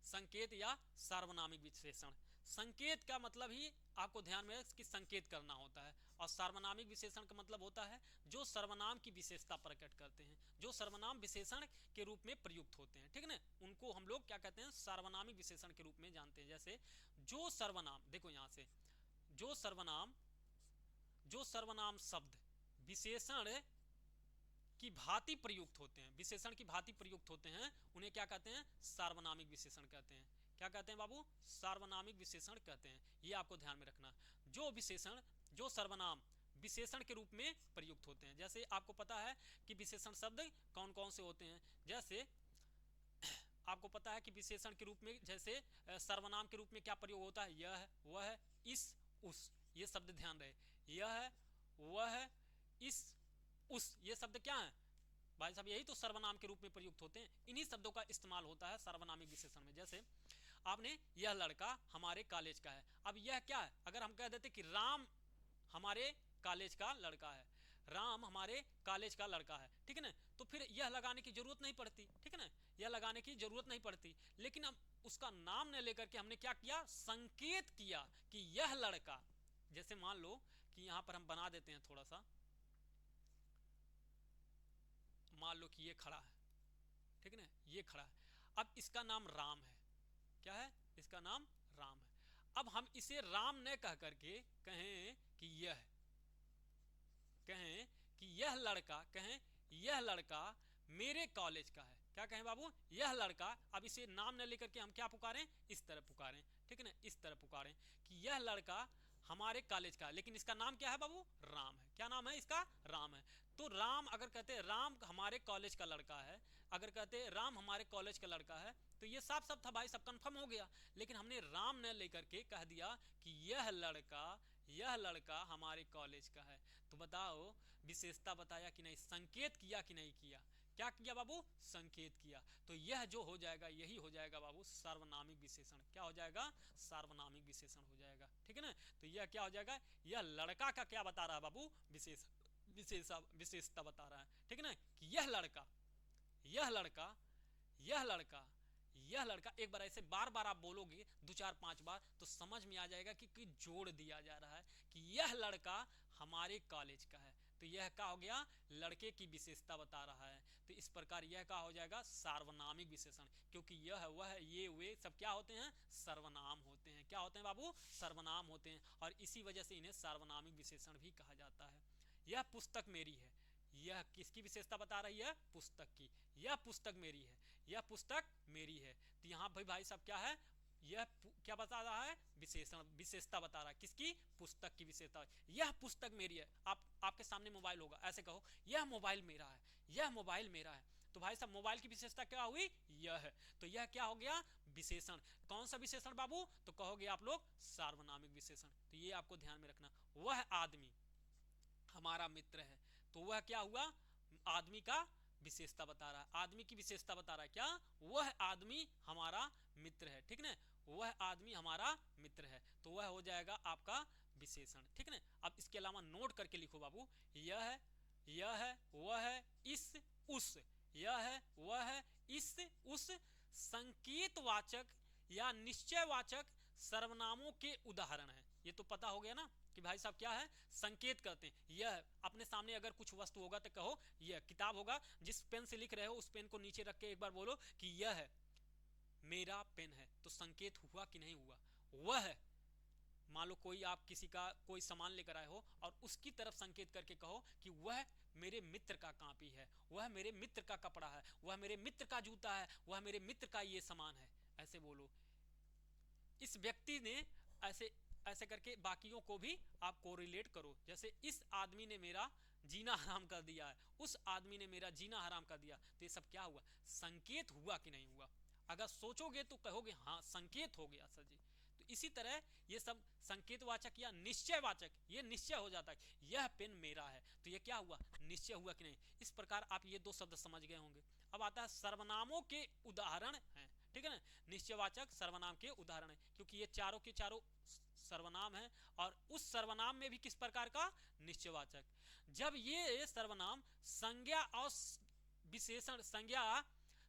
[SPEAKER 1] संकेत या सार्वनामिक विशेषण। संकेत का मतलब ही आपको ध्यान में कि संकेत करना होता है, और सार्वनामिक विशेषण का मतलब होता है जो सर्वनाम की विशेषता प्रकट करते हैं, जो सर्वनाम विशेषण के रूप में प्रयुक्त होते हैं, ठीक है ना? उनको हम लोग क्या कहते हैं? सार्वनामिक विशेषण के रूप में जानते हैं। जैसे जो सर्वनाम, देखो यहां से, जो सर्वनाम शब्द विशेषण की भांति प्रयुक्त होते हैं, विशेषण की भांति प्रयुक्त होते हैं, उन्हें क्या कहते हैं? सार्वनामिक विशेषण कहते हैं। क्या कहते हैं बाबू? सार्वनामिक विशेषण कहते हैं। ये आपको ध्यान में रखना। जो विशेषण, जो सर्वनाम विशेषण के रूप में प्रयुक्त होते हैं। जैसे आपको पता है कि विशेषण शब्द कौन कौन से होते हैं। जैसे आपको पता है कि विशेषण के रूप में, जैसे सर्वनाम के रूप में क्या प्रयोग होता है? यह है, वह है, इस, उस। ये शब्द ध्यान रहे, यह है, वह है, इस, उस, ये शब्द क्या है भाई साहब? यही तो सर्वनाम के रूप में प्रयुक्त होते हैं। इन्हीं शब्दों का इस्तेमाल होता है सार्वनामिक विशेषण में। जैसे आपने यह लड़का हमारे कॉलेज का है, अब यह क्या है? अगर हम कह देते कि राम हमारे कॉलेज का लड़का है, राम हमारे कॉलेज का लड़का है, ठीक है ना? तो फिर यह लगाने की जरूरत नहीं पड़ती, ठीक है ना? यह लगाने की जरूरत नहीं पड़ती। लेकिन अब उसका नाम न लेकर के हमने क्या किया? संकेत किया कि यह लड़का, जैसे मान लो कि यहां पर हम बना देते हैं थोड़ा सा, मान लो कि ये खड़ा है, ठीक है ना? ये खड़ा है, अब इसका नाम राम है। क्या है? इसका नाम राम है। अब हम इसे राम न कह करके कहें कि यह, कहें कि यह लड़का, कहें यह लड़का मेरे कॉलेज का है। क्या कहें बाबू? यह लड़का। अब इसे नाम न लेकर के हम क्या पुकारें? इस तरह पुकारें, ठीक है ना? इस तरह पुकारें कि यह लड़का हमारे कॉलेज का है, लेकिन इसका नाम क्या है बाबू? राम है। क्या नाम है इसका? राम है। तो राम, अगर कहते हैं राम हमारे कॉलेज का लड़का है, अगर कहते हैं राम हमारे कॉलेज का लड़का है, तो ये साफ साफ था भाई, सब कंफर्म हो गया। लेकिन हमने राम न लेकर के कह दिया कि यह लड़का हमारे कॉलेज का है। तो बताओ, विशेषता बताया कि नहीं? संकेत किया कि नहीं किया? क्या किया बाबू, संकेत किया। तो यह जो हो जाएगा यही हो जाएगा बाबू सार्वनामिक विशेषण। क्या हो जाएगा, सार्वनामिक विशेषण हो जाएगा, ठीक है ना। तो यह क्या हो जाएगा, यह लड़का का क्या बता रहा है बाबू, विशेषता बता रहा है, ठीक है ना, कि यह लड़का, यह लड़का, यह लड़का, यह लड़का। एक बार ऐसे बार बार आप बोलोगे 2 4 5 बार तो समझ में आ जाएगा कि जोड़ दिया जा रहा है कि यह लड़का हमारे कॉलेज का है। तो यह क्या हो गया, लड़के की विशेषता बता रहा है। तो इस प्रकार यह क्या हो जाएगा, सार्वनामिक विशेषण, क्योंकि यह वह ये वे सब क्या होते हैं, सर्वनाम होते हैं। क्या होते हैं बाबू, सर्वनाम होते हैं, और इसी वजह से इन्हें सार्वनामिक विशेषण भी कहा जाता है। यह पुस्तक मेरी है, यह किसकी विशेषता बता रही है, पुस्तक की। यह पुस्तक मेरी है, यह पुस्तक मेरी है। तो यहाँ भाई साहब क्या है, यह क्या बता रहा है, विशेषण, विशेषता बता रहा है, किसकी, पुस्तक की विशेषता। यह पुस्तक मेरी है, आपके सामने मोबाइल होगा, ऐसे कहो यह मोबाइल मेरा है, यह मोबाइल मेरा है। तो भाई साहब मोबाइल की विशेषता क्या हुई, यह है। तो यह क्या हो गया, विशेषण। कौन सा विशेषण बाबू, तो कहोगे आप लोग सार्वनामिक विशेषण। तो ये आपको ध्यान में रखना। वह आदमी हमारा मित्र है, तो वह क्या हुआ, आदमी का विशेषता बता रहा है, आदमी की विशेषता बता रहा है। क्या, वह आदमी हमारा मित्र है, ठीक ना, वह आदमी हमारा मित्र है। तो वह हो जाएगा आपका विशेषण, ठीक ना। अब इसके अलावा नोट करके लिखो बाबू, यह है, यह है, वह है, इस, उस, यह है, वह है, इस, उस संकेतवाचक या निश्चयवाचक सर्वनामों के उदाहरण है। ये तो पता हो गया ना कि भाई साहब क्या है, संकेत करते हैं। यह अपने सामने अगर कुछ वस्तु होगा तो कहो, यह किताब होगा, जिस पेन से लिख रहे हो उस पेन को नीचे रख के एक बार बोलो कि यह है मेरा पेन है। तो संकेत हुआ कि नहीं हुआ। वह है, मान लो कोई आप किसी का कोई सामान लेकर आए हो और उसकी तरफ संकेत करके कहो कि वह मेरे मित्र का कॉपी है, वह मेरे मित्र का कपड़ा है, वह मेरे मित्र का जूता है, वह मेरे मित्र का ये सामान है, ऐसे बोलो। इस व्यक्ति ने ऐसे ऐसे करके बाकियों को भी आप कोरिलेट करो। जैसे इस आदमी ने मेरा जीना हराम कर दिया है, उस आदमी ने मेरा जीना हराम कर दिया। तो ये सब क्या हुआ, संकेत हुआ कि नहीं हुआ। अगर सोचोगे तो कहोगे हाँ संकेत हो गया सर जी। तो इसी तरह ये सब संकेतवाचक या निश्चयवाचक, ये निश्चय हो जाता है यह पेन मेरा है, तो ये क्या हुआ, निश्चय हुआ कि नहीं। इस प्रकार आप ये दो शब्द समझ गए होंगे। अब आता है सर्वनामों के उदाहरण हैं, ठीक है ना। निश्चयवाचक सर्वनाम के उदाहरण है, क्योंकि ये चारों के चारों सर्वनाम है, और उस सर्वनाम में भी किस प्रकार का, निश्चयवाचक। जब ये सर्वनाम संज्ञा और विशेषण,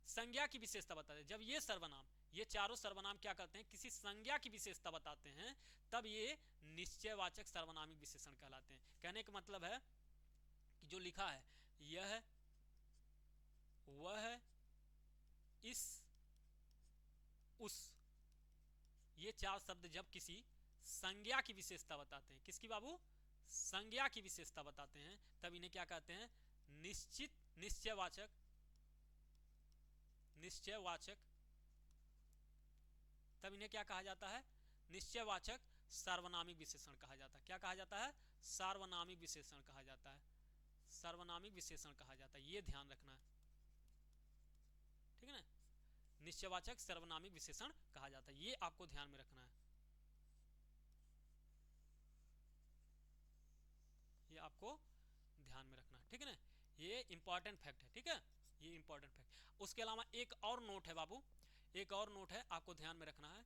[SPEAKER 1] संज्ञा की विशेषता बताते हैं, जब ये सर्वनाम, ये चारों सर्वनाम क्या करते हैं, किसी संज्ञा की विशेषता बताते हैं, तब ये निश्चयवाचक सर्वनामिक विशेषण कहलाते हैं। कहने का मतलब है कि जो लिखा है यह, वह, इस, उस, ये चार शब्द जब किसी संज्ञा की विशेषता बताते हैं, किसकी बाबू, संज्ञा की विशेषता बताते हैं, तब इन्हें क्या कहते हैं, निश्चित, निश्चयवाचक, निश्चयवाचक, तब इन्हें क्या कहा जाता है, निश्चयवाचक सार्वनामिक विशेषण कहा जाता है। क्या कहा जाता है, सार्वनामिक विशेषण कहा जाता है, सार्वनामिक विशेषण कहा जाता है। ये ध्यान रखना है, ठीक है ना। निश्चयवाचक सर्वनामिक विशेषण कहा जाता है, ये आपको ध्यान में रखना है, ये आपको ध्यान में रखना है, ठीक है ना। ये इंपॉर्टेंट फैक्ट है, ठीक है, ये इंपॉर्टेंट फैक्ट। उसके अलावा एक और नोट है बाबू, एक और नोट है, आपको ध्यान में रखना है।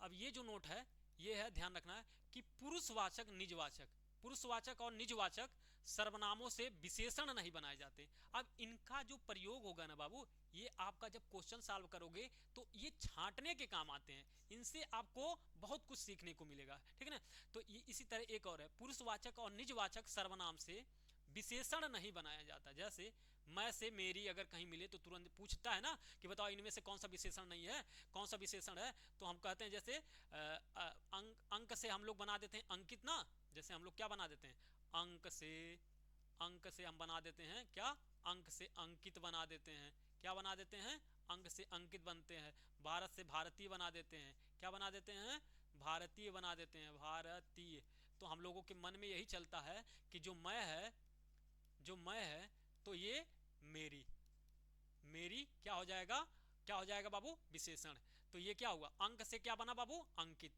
[SPEAKER 1] अब ये जो नोट है ये है, ध्यान रखना है कि पुरुषवाचक, निजवाचक, पुरुषवाचक और निजवाचक सर्वनामों से विशेषण नहीं बनाए जाते। अब इनका जो प्रयोग होगा ना बाबू, ये आपका जब क्वेश्चन सॉल्व करोगे तो ये छांटने के काम आते हैं, इनसे आपको बहुत कुछ सीखने को मिलेगा, ठीक है ना। तो इसी तरह एक और है, पुरुषवाचक और निजवाचक सर्वनाम से विशेषण नहीं बनाया जाता। जैसे मैं से मेरी अगर कहीं मिले तो तुरंत पूछता है ना कि बताओ इनमें से कौन सा विशेषण नहीं है, कौन सा विशेषण है। तो हम कहते हैं जैसे अंक से हम लोग बना देते हैं अंकित ना, जैसे हम लोग क्या बना देते हैं, अंक से हम बना देते हैं क्या, अंक से अंकित बना देते हैं, क्या बना देते हैं, अंक से अंकित बनते हैं। भारत से भारतीय बना देते हैं, क्या बना देते हैं, भारतीय बना देते हैं, भारतीय। तो हम लोगों के मन में यही चलता है कि जो मैं है, जो मैं है, तो ये मेरी, मेरी क्या हो जाएगा, क्या हो जाएगा बाबू, विशेषण। तो ये क्या हुआ, अंक से क्या बना बाबू, अंकित,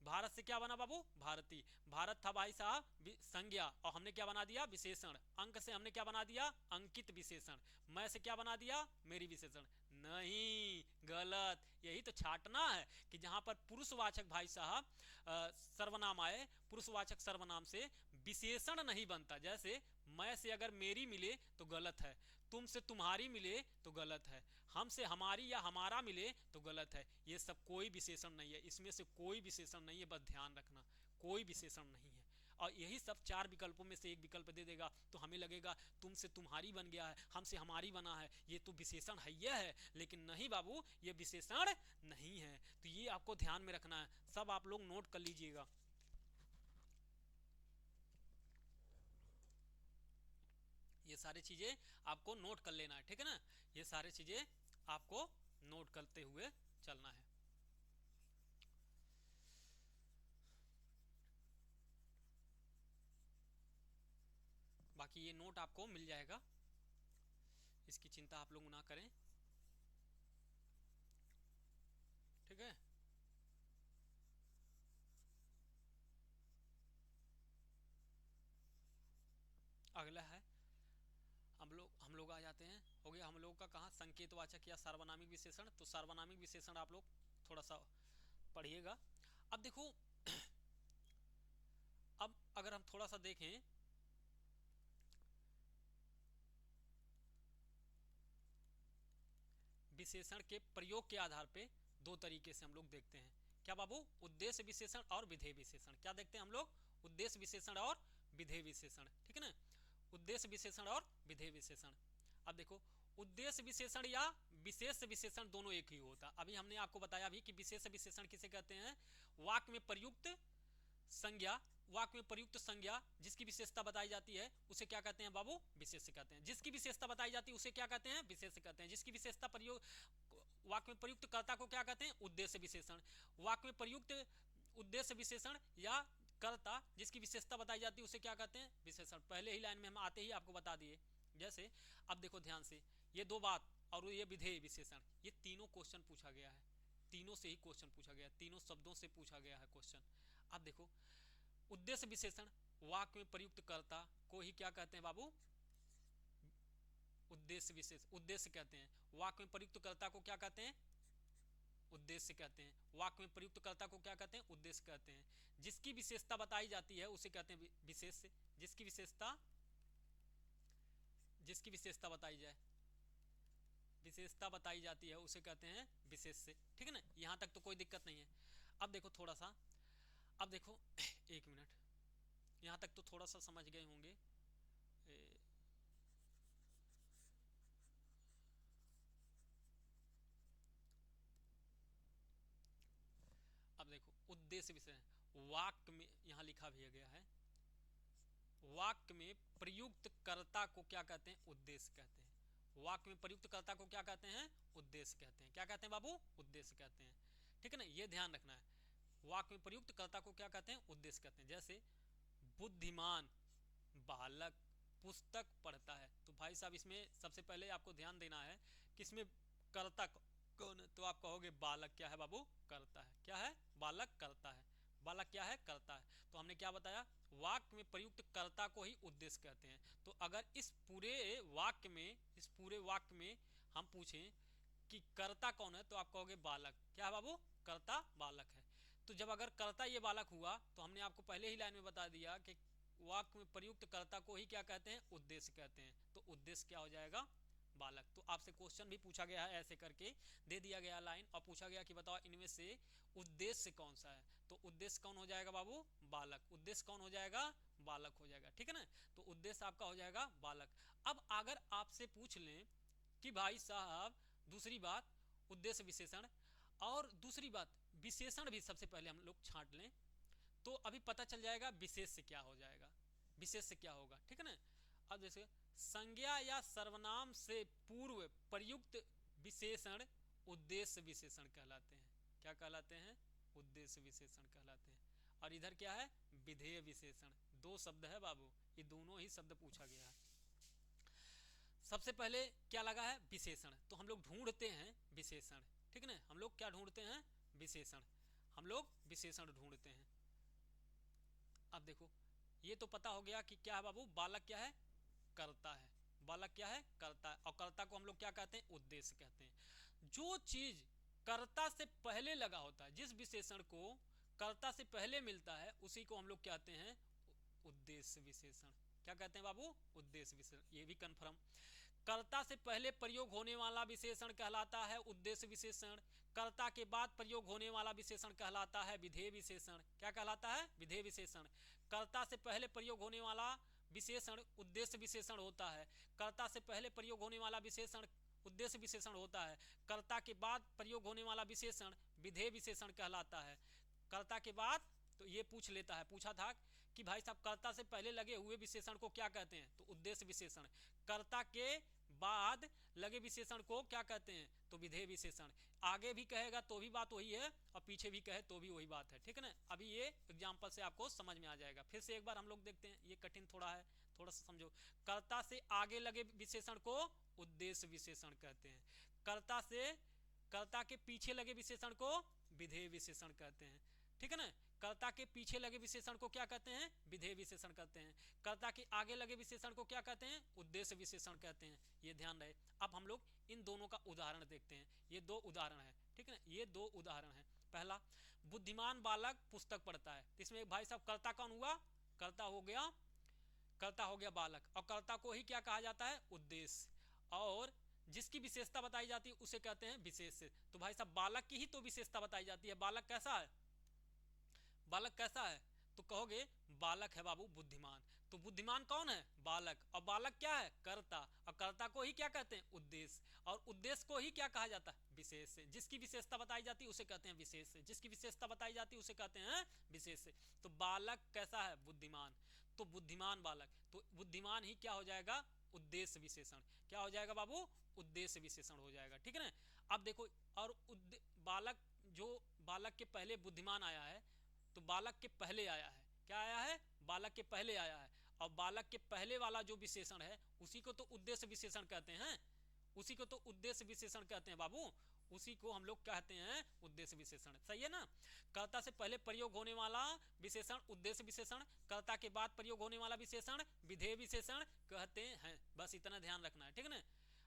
[SPEAKER 1] भारत से क्या बना बाबू, भारतीय। भारत था भाई साहब संज्ञा, और हमने क्या बना दिया, विशेषण। अंक से हमने क्या बना दिया, अंकित विशेषण। मैं से क्या बना दिया, मेरी विशेषण। नहीं, गलत। यही तो छाटना है कि जहां पर पुरुषवाचक भाई साहब सर्वनाम आए, पुरुषवाचक सर्वनाम से विशेषण नहीं बनता। जैसे मैं से अगर मेरी मिले तो गलत है, तुम से तुम्हारी मिले तो गलत है, हमसे हमारी या हमारा मिले तो गलत है। ये सब कोई विशेषण नहीं है, इसमें से कोई विशेषण नहीं है, बस ध्यान रखना, कोई विशेषण नहीं है। और यही सब चार विकल्पों में से एक विकल्प दे देगा तो हमें लगेगा तुमसे तुम्हारी बन गया है, हमसे हमारी बना है, ये तो विशेषण है ये है। लेकिन नहीं बाबू, ये विशेषण नहीं है। तो ये आपको ध्यान में रखना है, सब आप लोग नोट कर लीजिएगा। ये सारी चीजें आपको नोट कर लेना है, ठीक है ना। ये सारी चीजें आपको नोट करते हुए चलना है। बाकी ये नोट आपको मिल जाएगा, इसकी चिंता आप लोग ना करें, ठीक है। अगला है, हम लोग आ जाते हैं, हो गया हम लोग का कहाँ, संकेतवाचक या सार्वनामिक विशेषण। तो सार्वनामिक विशेषण आप लोग थोड़ा सा पढ़िएगा। अब देखो, अब अगर हम थोड़ा सा देखें, विशेषण के प्रयोग के आधार पे दो तरीके से हम लोग देखते हैं। क्या बाबू, उद्देश्य विशेषण और विधेय विशेषण। क्या देखते हैं हम लोग, उद्देश्य विशेषण और विधेय विशेषण, ठीक है ना। उद्देश्य विशेषण और विधेय विशेषण। अब देखो, उद्देश्य विशेषण या विशेष विशेषण दोनों एक ही होता। अभी हमने आपको बताया भी कि विशेष विशेषण किसे कहते हैं, वाक्य में प्रयुक्त संज्ञा, वाक्य में प्रयुक्त संज्ञा जिसकी विशेषता बताई जाती है उसे क्या कहते हैं बाबू, विशेष कहते हैं। जिसकी विशेषता बताई जाती है उसे क्या कहते हैं, विशेष कहते हैं। जिसकी विशेषता प्रयोग, वाक्य में प्रयुक्त कर्ता को क्या कहते हैं, उद्देश्य विशेषण। वाक्य में प्रयुक्त उद्देश्य विशेषण या कर्ता जिसकी विशेषता बताई जाती है उसे क्या कहते हैं, विशेषण। पहले ही लाइन में हम आते ही आपको बता दिए। जैसे अब देखो ध्यान से, ये दो बात और ये विधेय विशेषण, ये तीनों क्वेश्चन पूछा गया है, तीनों से ही क्वेश्चन पूछा गया है, तीनों शब्दों से पूछा गया है क्वेश्चन। अब देखो, उद्देश्य विशेषण वाक्य में प्रयुक्त कर्ता को ही क्या कहते हैं बाबू, उद्देश्य विशेष, उद्देश्य कहते हैं। वाक्य में प्रयुक्त कर्ता को क्या कहते हैं, उद्देश्य कहते हैं। वाक्य में प्रयुक्त कर्ता को क्या कहते हैं, उद्देश्य कहते हैं। जिसकी विशेषता बताई जाती है उसे कहते हैं विशेष। जिसकी विशेषता, जिसकी विशेषता बताई जाए, विशेषता बताई जाती है उसे कहते हैं विशेष से, ठीक है ना। यहां तक तो कोई दिक्कत नहीं है। अब देखो थोड़ा सा, अब देखो एक मिनट, यहां तक तो थोड़ा सा समझ गए होंगे। अब देखो, उद्देश्य विषय वाक्य में यहां लिखा भी गया है, वाक्य में प्रयुक्त कर्ता को क्या कहते हैं, उद्देश्य कहते हैं। वाक्य में प्रयुक्त कर्ता को क्या कहते हैं, उद्देश्य कहते हैं। क्या कहते हैं बाबू, उद्देश्य कहते हैं, ठीक है ना। ये ध्यान रखना है, वाक्य में प्रयुक्त कर्ता को क्या कहते हैं, उद्देश्य कहते हैं। जैसे बुद्धिमान बालक पुस्तक पढ़ता है, तो भाई साहब इसमें सबसे पहले आपको ध्यान देना है कि इसमें कर्ता कौन है, तो आप कहोगे बालक क्या है बाबू, करता है। क्या है, बालक करता है। बालक क्या है, करता है। तो हमने क्या बताया, वाक्य में प्रयुक्त कर्ता को ही उद्देश्य कहते हैं। तो अगर इस पूरे वाक्य में, इस पूरे वाक्य में हम पूछें कि कर्ता कौन है, तो आप कहोगे बालक। क्या है बाबू, कर्ता बालक है। तो जब अगर कर्ता ये बालक हुआ तो हमने आपको पहले ही लाइन में बता दिया कि वाक्य में प्रयुक्त कर्ता को ही क्या कहते हैं, उद्देश्य कहते हैं। तो उद्देश्य क्या हो जाएगा, बालक। तो आपसे क्वेश्चन भी पूछा गया है, ऐसे करके दे दिया गया लाइन और पूछा गया कि बताओ इनमें से उद्देश्य कौन सा है। तो उद्देश्य कौन हो जाएगा बाबू, बालक। उद्देश्य कौन हो जाएगा, बालक हो जाएगा, ठीक है ना। तो उद्देश्य आपका हो जाएगा बालक। अब अगर आपसे पूछ लें कि भाई साहब दूसरी बात, उद्देश्य विशेषण, और दूसरी बात विशेषण भी सबसे पहले हम लोग छांट लें तो अभी पता चल जाएगा विशेष से क्या हो जाएगा, विशेष से क्या होगा, ठीक है ना। अब जैसे संज्ञा या सर्वनाम से पूर्व प्रयुक्त विशेषण उद्देश्य विशेषण कहलाते हैं। क्या कहलाते हैं, उद्देश्य विशेषण कहलाते हैं। और इधर क्या है, विधेय विशेषण। दो शब्द है बाबू, ये दोनों ही शब्द पूछा गया है। सबसे पहले क्या लगा है, विशेषण। तो हम लोग ढूंढते हैं विशेषण, ठीक है ना। हम लोग क्या ढूंढते हैं, विशेषण। हम लोग विशेषण ढूंढते हैं। अब देखो ये तो पता हो गया कि क्या है बाबू, बालक क्या है, कर्ता है। बालक क्या है, कर्ता है। और कर्ता को हम लोग क्या कहते हैं, उद्देश्य कहते हैं। जो चीज कर्ता से पहले लगा होता है, जिस विशेषण को कर्ता से पहले मिलता है, उसी को हम लोग कहते हैं उद्देश्य विशेषण। क्या कहते हैं बाबू, उद्देश्य विशेषण। ये भी कन्फर्म। कर्ता से पहले प्रयोग होने वाला विशेषण कहलाता है उद्देश्य विशेषण। कर्ता के बाद प्रयोग होने वाला विशेषण कहलाता है विधेय विशेषण। क्या कहलाता है, विधेय विशेषण। कर्ता से पहले प्रयोग होने वाला विशेषण उद्देश्य विशेषण होता है। कर्ता से पहले प्रयोग होने वाला विशेषण उद्देश्य विशेषण होता है। कर्ता के बाद प्रयोग होने वाला विशेषण विधेय विशेषण कहलाता है। कर्ता के बाद, तो ये पूछ लेता है, पूछा था कि भाई साहब कर्ता से पहले लगे हुए विशेषण को क्या कहते हैं, तो उद्देश्य विशेषण। कर्ता के बाद लगे विशेषण को क्या कहते हैं, तो विधेय विशेषण। आगे भी कहेगा तो भी बात वही है, और पीछे भी कहे तो भी वही बात है, ठीक है ना। अभी ये एग्जांपल से आपको समझ में आ जाएगा। फिर से एक बार हम लोग देखते हैं, ये कठिन थोड़ा है, थोड़ा सा समझो। कर्ता से आगे लगे विशेषण को उद्देश्य विशेषण कहते हैं। कर्ता के पीछे लगे विशेषण को विधेय विशेषण कहते हैं, ठीक है ना। कर्ता के पीछे लगे विशेषण को क्या कहते हैं, विधेय विशेषण कहते हैं। कर्ता के आगे लगे विशेषण को क्या कहते हैं, उद्देश्य विशेषण कहते हैं। ये ध्यान रहे। अब हम लोग इन दोनों का उदाहरण देखते हैं। ये दो उदाहरण है, ठीक है ना, ये दो उदाहरण है। पहला, बुद्धिमान बालक पुस्तक पढ़ता है। इसमें भाई साहब कर्ता कौन हुआ, कर्ता हो गया बालक, और कर्ता को ही क्या कहा जाता है, उद्देश्य। और जिसकी विशेषता बताई जाती है उसे कहते हैं विशेष्य। तो भाई साहब बालक की ही तो विशेषता बताई जाती है। बालक कैसा है, बालक कैसा है, तो कहोगे बालक है बाबू बुद्धिमान। तो बुद्धिमान कौन है, बालक। और बालक क्या है, कर्ता। और कर्ता को ही क्या कहते हैं, उद्देश्य। और उद्देश्य को ही क्या कहा जाता है, विशेष। जिसकी विशेषता बताई जाती है उसे कहते हैं विशेष। जिसकी विशेषता बताई जाती है उसे कहते हैं विशेष। तो बालक कैसा है, बुद्धिमान। तो बुद्धिमान बालक, तो बुद्धिमान ही क्या हो जाएगा, उद्देश्य विशेषण। क्या हो जाएगा बाबू, उद्देश्य विशेषण हो जाएगा, ठीक है ना। अब देखो, और बालक, जो बालक के पहले बुद्धिमान आया है, तो बालक के पहले आया है, क्या आया है, बालक के पहले आया है। और बालक के पहले वाला जो विशेषण है उसी को तो उद्देश्य विशेषण कहते हैं। उसी को तो उद्देश्य विशेषण कहते हैं बाबू। उसी को हम लोग कहते हैं उद्देश्य विशेषण, सही है ना। कर्ता से पहले प्रयोग होने वाला विशेषण उद्देश्य विशेषण। कर्ता के बाद प्रयोग होने वाला विशेषण विधेय विशेषण कहते हैं। बस इतना ध्यान रखना है, ठीक है ना।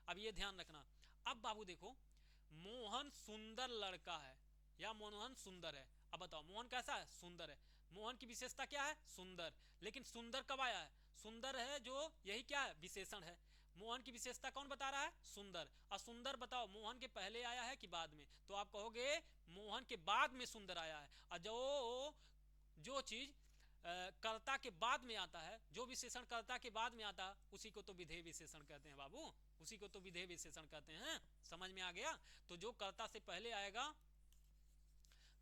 [SPEAKER 1] अब ये ध्यान रखना। अब बाबू देखो, मोहन सुंदर लड़का है, या मोहन सुंदर है। अब बताओ मोहन कैसा है, सुंदर है। मोहन की विशेषता क्या है, सुंदर। लेकिन सुंदर कब आया है, सुंदर है जो, यही क्या है, विशेषण है। मोहन की विशेषता कौन बता रहा है, सुंदर। और सुंदर बताओ मोहन के पहले आया है कि बाद में, तो आप कहोगे मोहन के बाद में सुंदर आया है। और जो चीज कर्ता के बाद में आता है, जो विशेषण कर्ता के बाद में आता है, उसी को तो विधेय विशेषण कहते हैं बाबू। उसी को तो विधेय विशेषण कहते हैं। समझ में आ गया। तो जो कर्ता से पहले आएगा,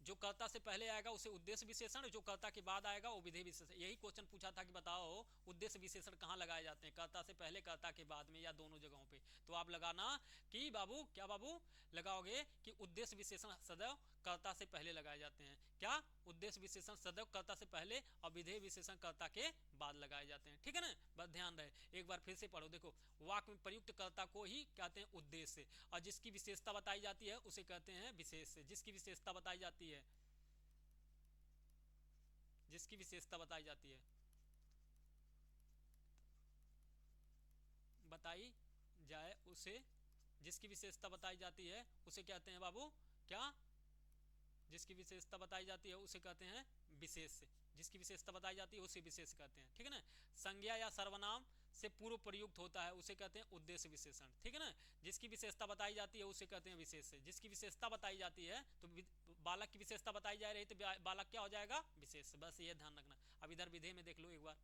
[SPEAKER 1] जो कर्ता से पहले आएगा उसे उद्देश्य विशेषण, जो कर्ता के बाद आएगा वो विधेय विशेषण। यही क्वेश्चन पूछा था कि बताओ उद्देश्य विशेषण कहाँ लगाए जाते हैं, कर्ता से पहले, कर्ता के बाद में, या दोनों जगहों पे। तो आप लगाना कि बाबू, क्या बाबू लगाओगे कि उद्देश्य विशेषण सदैव कर्ता से पहले लगाए जाते हैं। क्या, उद्देश्य विशेषण सदैव कर्ता से पहले और विधेय विशेषण कर्ता के बाद लगाए जाते हैं, ठीक है ना। बस ध्यान रहे। एक बार फिर से पढ़ो। देखो, वाक्य में प्रयुक्त कर्ता को ही कहते हैं उद्देश्य, और जिसकी विशेषता बताई जाती है उसे कहते हैं विशेष। जिसकी विशेषता बताई जाती है, जिसकी विशेषता बताई जाती है, बताई जाए उसे, जिसकी विशेषता बताई जाती है उसे कहते हैं बाबू क्या, जिसकी विशेषता बताई जाती है उसे कहते हैं विशेष। जिसकी विशेषता बताई जाती है उसे विशेष कहते हैं, ठीक है ना। संज्ञा या सर्वनाम से पूर्व प्रयुक्त होता है उसे कहते हैं उद्देश्य विशेषण, ठीक है ना। जिसकी विशेषता बताई जाती है उसे कहते हैं विशेष। जिसकी विशेषता बताई जाती है, तो बालक की विशेषता बताई जा रही है तो बालक क्या हो जाएगा, विशेष। बस ये ध्यान रखना। अब इधर विधेय में देख लो एक बार।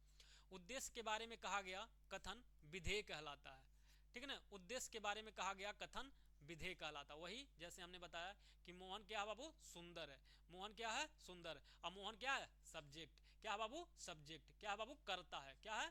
[SPEAKER 1] उद्देश्य के बारे में कहा गया कथन विधेय कहलाता है, ठीक है ना। उद्देश्य के बारे में कहा गया कथन विधेय कहलाता। वही जैसे हमने बताया कि मोहन क्या है बाबू, सुंदर है। मोहन क्या है, सुंदर। और मोहन क्या है, सब्जेक्ट। क्या है बाबू, सब्जेक्ट। क्या है बाबू, कर्ता है। क्या है,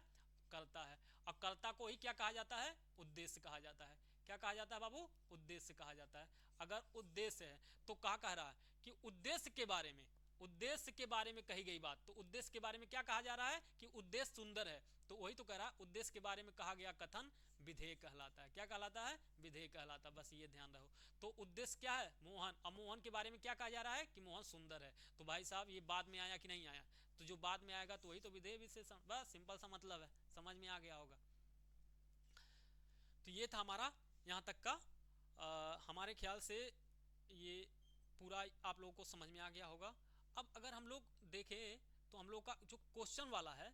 [SPEAKER 1] कर्ता है। और कर्ता को ही क्या कहा जाता है, उद्देश्य कहा जाता है। क्या कहा जाता है बाबू, उद्देश्य कहा जाता है। अगर उद्देश्य है तो क्या कह रहा है कि उद्देश्य के बारे में, उद्देश्य के बारे में कही गई बात, तो उद्देश्य के बारे में क्या कहा जा रहा है कि उद्देश्य सुंदर है। तो वही तो कह रहा है, उद्देश्य के बारे में कहा गया कथन विधेय कहलाता है। क्या कहलाता है? विधेय कहलाता है। बस ये ध्यान रहो। तो उद्देश्य क्या है? मोहन। अब मोहन के बारे में क्या कहा जा रहा है कि मोहन सुंदर है। तो भाई साहब ये बाद में आया कि नहीं आया? तो जो बाद में आएगा तो वही तो विधेय विशेषण। बस सिंपल सा मतलब है, समझ में आ गया होगा। तो ये था हमारा यहाँ तक का हमारे ख्याल से ये पूरा आप लोगों को समझ में आ गया होगा। अब अगर हम लोग देखें तो हम लोग का जो क्वेश्चन वाला है,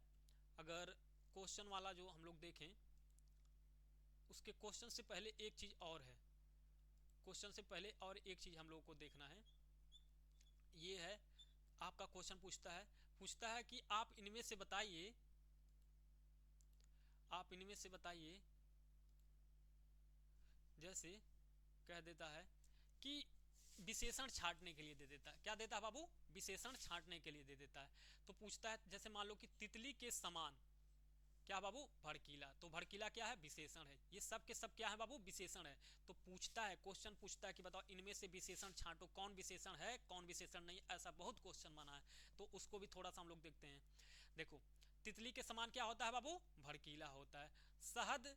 [SPEAKER 1] अगर क्वेश्चन वाला जो हम लोग देखें, उसके क्वेश्चन से पहले एक चीज और है। क्वेश्चन से पहले और एक चीज हम लोगों को देखना है। ये है आपका क्वेश्चन पूछता है कि आप इनमें से बताइए, आप इनमें से बताइए, जैसे कह देता है कि विशेषण छांटने के लिए दे देता है। क्या देता है बाबू? विशेषण छांटने के लिए दे देता है। तो पूछता है जैसे मान लो कि तितली के समान, क्या बाबू? भड़कीला। तो भड़कीला क्या है? विशेषण है। ये सब के सब क्या है बाबू? विशेषण है। तो पूछता है, क्वेश्चन पूछता है कि बताओ इनमें से विशेषण छांटो, कौन विशेषण है कौन विशेषण नहीं। ऐसा बहुत क्वेश्चन बना है, तो उसको भी थोड़ा सा हम लोग देखते हैं। देखो, तितली के समान क्या होता है बाबू? भड़कीला होता है। शहद,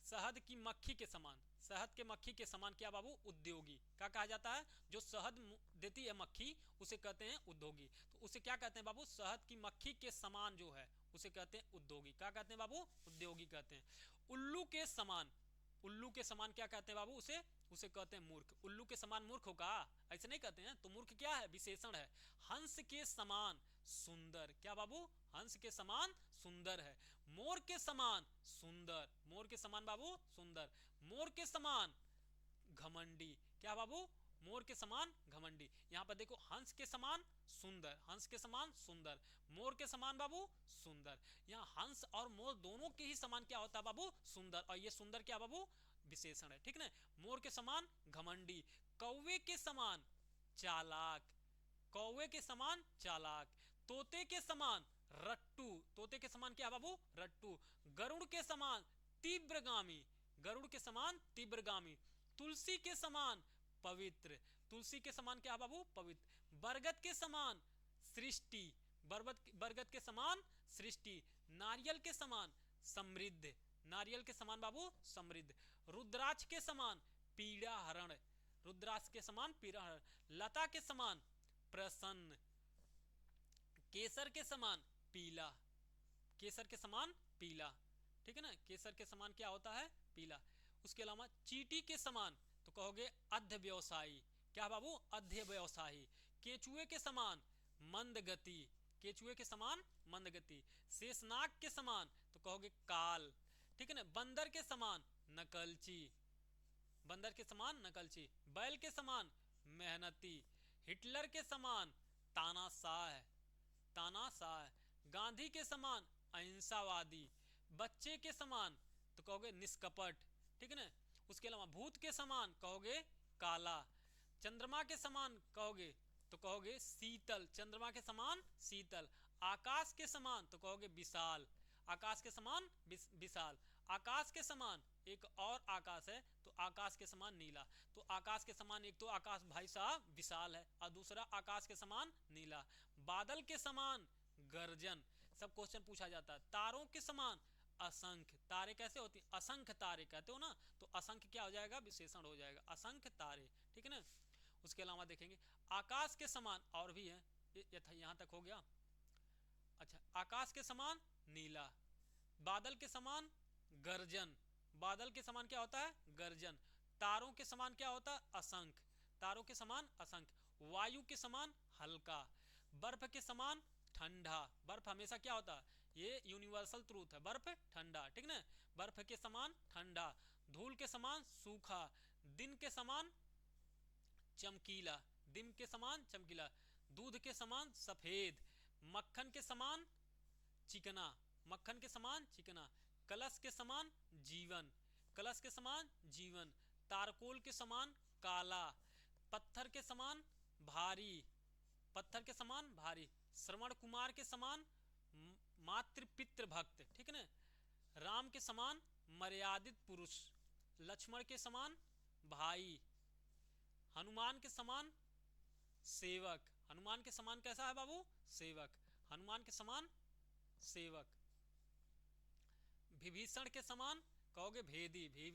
[SPEAKER 1] शहद की मक्खी के समान, शहद के मक्खी के समान क्या बाबू? उद्योगी। क्या कहा जाता है? जो शहद देती है मक्खी उसे कहते हैं उद्योगी। तो उसे क्या कहते हैं बाबू? शहद की मक्खी के समान जो है उसे कहते हैं उद्योगी। क्या कहते हैं बाबू? उद्योगी कहते हैं। उल्लू के समान, उल्लू के समान क्या कहते हैं बाबू? उसे कहते हैं मूर्ख। उल्लू के समान मूर्ख होगा, ऐसे नहीं कहते हैं। तो मूर्ख क्या है? विशेषण है। हंस के समान सुंदर, क्या बाबू? हंस के समान सुंदर है। मोर के समान सुंदर, मोर के समान बाबू सुंदर। मोर के समान घमंडी, क्या बाबू? मोर के समान घमंडी। यहां पर देखो, हंस के समान सुंदर, हंस के समान सुंदर, मोर के समान बाबू सुंदर। यहाँ हंस और मोर दोनों के ही समान क्या होता है बाबू? सुंदर। और ये सुंदर क्या बाबू? विशेषण है, ठीक ना। मोर के समान घमंडी, कौवे के समान चालाक, कौवे के समान चालाक, तोते के समान रट्टू, तोते के समान क्या बाबू? रट्टू। गरुड़ के समान तीव्रगामी, गरुड़ के समान तीव्रगामी। तुलसी के समान पवित्र, तुलसी के समान क्या बाबू? पवित्र। बरगद के समान सृष्टि, बरगद के समान सृष्टि। नारियल के समान समृद्ध, नारियल के समान बाबू समृद्ध। रुद्राक्ष के समान पीड़ा हरण, रुद्राक्ष के समान पीड़ा हरण। लता के समान प्रसन्न, केसर के समान पीला, केसर के समान पीला, ठीक है ना। केसर के समान क्या होता है? पीला। उसके अलावा चींटी के समान तो कहोगे अध्य व्यवसायी, क्या बाबू? अध्य व्यवसायी। केचुए के समान मंद गति, केचुए के समान मंद गति। शेषनाग के समान तो कहोगे काल, ठीक है ना। बंदर के समान नकलची, बंदर के समान नकलची। बैल के समान मेहनती। हिटलर के समान तानाशाह, तानाशाह। गांधी के समान अहिंसावादी। बच्चे के समान तो कहोगे निष्कपट, ठीक है ना। उसके अलावा भूत के समान कहोगे काला। चंद्रमा के समान कहोगे तो कहोगे शीतल, चंद्रमा के समान शीतल। आकाश के समान तो कहोगे विशाल, आकाश के समान विशाल। आकाश के समान एक और आकाश है तो आकाश के समान नीला। तो आकाश के समान एक तो आकाश भाई साहब विशाल है और दूसरा आकाश के समान नीला। बादल के समान गर्जन, सब क्वेश्चन पूछा जाता है। तारों के समान असंख्य, तारे कैसे होती? असंख्य तारे कहते हो ना, तो असंख्य क्या हो जाएगा? विशेषण हो जाएगा, असंख्य तारे, ठीक है ना। उसके अलावा देखेंगे आकाश के समान और भी है, यहाँ तक हो गया। अच्छा, आकाश के समान नीला। बादल के समान गर्जन, बादल के समान क्या होता है? गर्जन। तारों के समान क्या होता है? असंख्य, तारों के समान असंख्य। वायु के समान हल्का। बर्फ के समान ठंडा, बर्फ हमेशा क्या होता है? ये यूनिवर्सल ट्रूथ है, बर्फ ठंडा, ठीक ना। बर्फ के समान ठंडा। धूल के समान सूखा। दिन के समान चमकीला, दिन के समान चमकीला। दूध के समान सफेद। मक्खन के समान चिकना, मक्खन के समान चिकना। कलश के समान जीवन, कलश के समान जीवन। तारकोल के समान काला। पत्थर के समान भारी, पत्थर के समान भारी। श्रवण कुमार के समान मातृ पितृ भक्त, ठीक है ना। राम के समान मर्यादित पुरुष। लक्ष्मण के समान भाई। हनुमान के समान सेवक, हनुमान के समान कैसा है बाबू? सेवक, हनुमान के समान सेवक। विभीषण के समान कहोगे भेदी।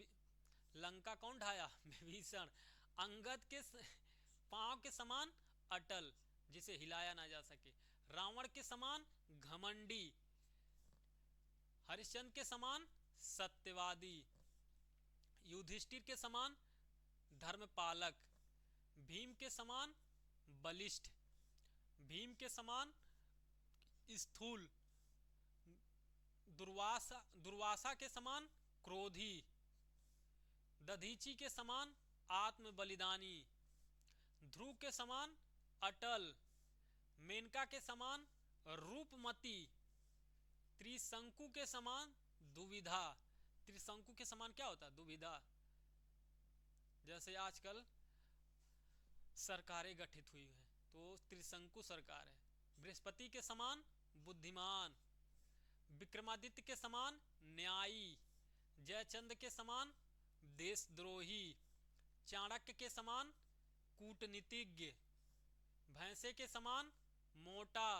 [SPEAKER 1] लंका कौन ढाया? विभीषण। अंगद के पांव के समान अटल, जिसे हिलाया ना जा सके। रावण के समान घमंडी। हरिश्चंद्र के समान सत्यवादी। युधिष्ठिर के समान धर्मपालक। भीम के समान बलिष्ठ। भीम के समान स्थूल। दुर्वासा के समान क्रोधी। दधीची के समान आत्म बलिदानी। ध्रुव के समान अटल। मेनका के समान रूपमती। त्रिशंकु के समान दुविधा। त्रिशंकु के समान क्या होता है? दुविधा। जैसे आजकल सरकारें गठित हुई है तो त्रिशंकु सरकार है। बृहस्पति के समान बुद्धिमान। विक्रमादित्य के समान न्यायी। जयचंद्र के समान देशद्रोही। चाणक्य के समान कूटनीतिज्ञ। भैंसे के समान मोटा।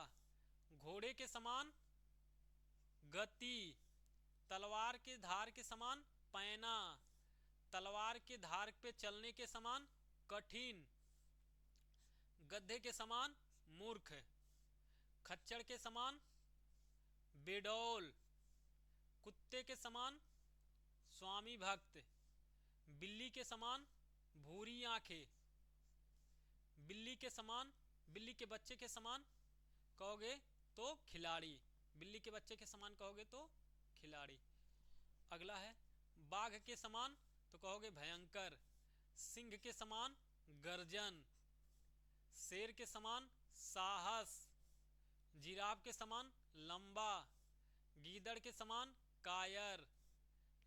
[SPEAKER 1] घोड़े के समान गति। तलवार के धार के समान पैना। तलवार के धार पे चलने के समान कठिन। गधे के समान मूर्ख। खच्चर के समान बेडौल। कुत्ते के समान स्वामी भक्त। बिल्ली के समान भूरी आंखें। बिल्ली के समान, बिल्ली के बच्चे के समान कहोगे तो खिलाड़ी। बिल्ली के बच्चे के समान कहोगे तो खिलाड़ी। अगला है बाघ के समान तो कहोगे भयंकर। सिंह के समान गर्जन। शेर के समान साहस। जिराफ के समान लंबा। गीदड़ के समान कायर।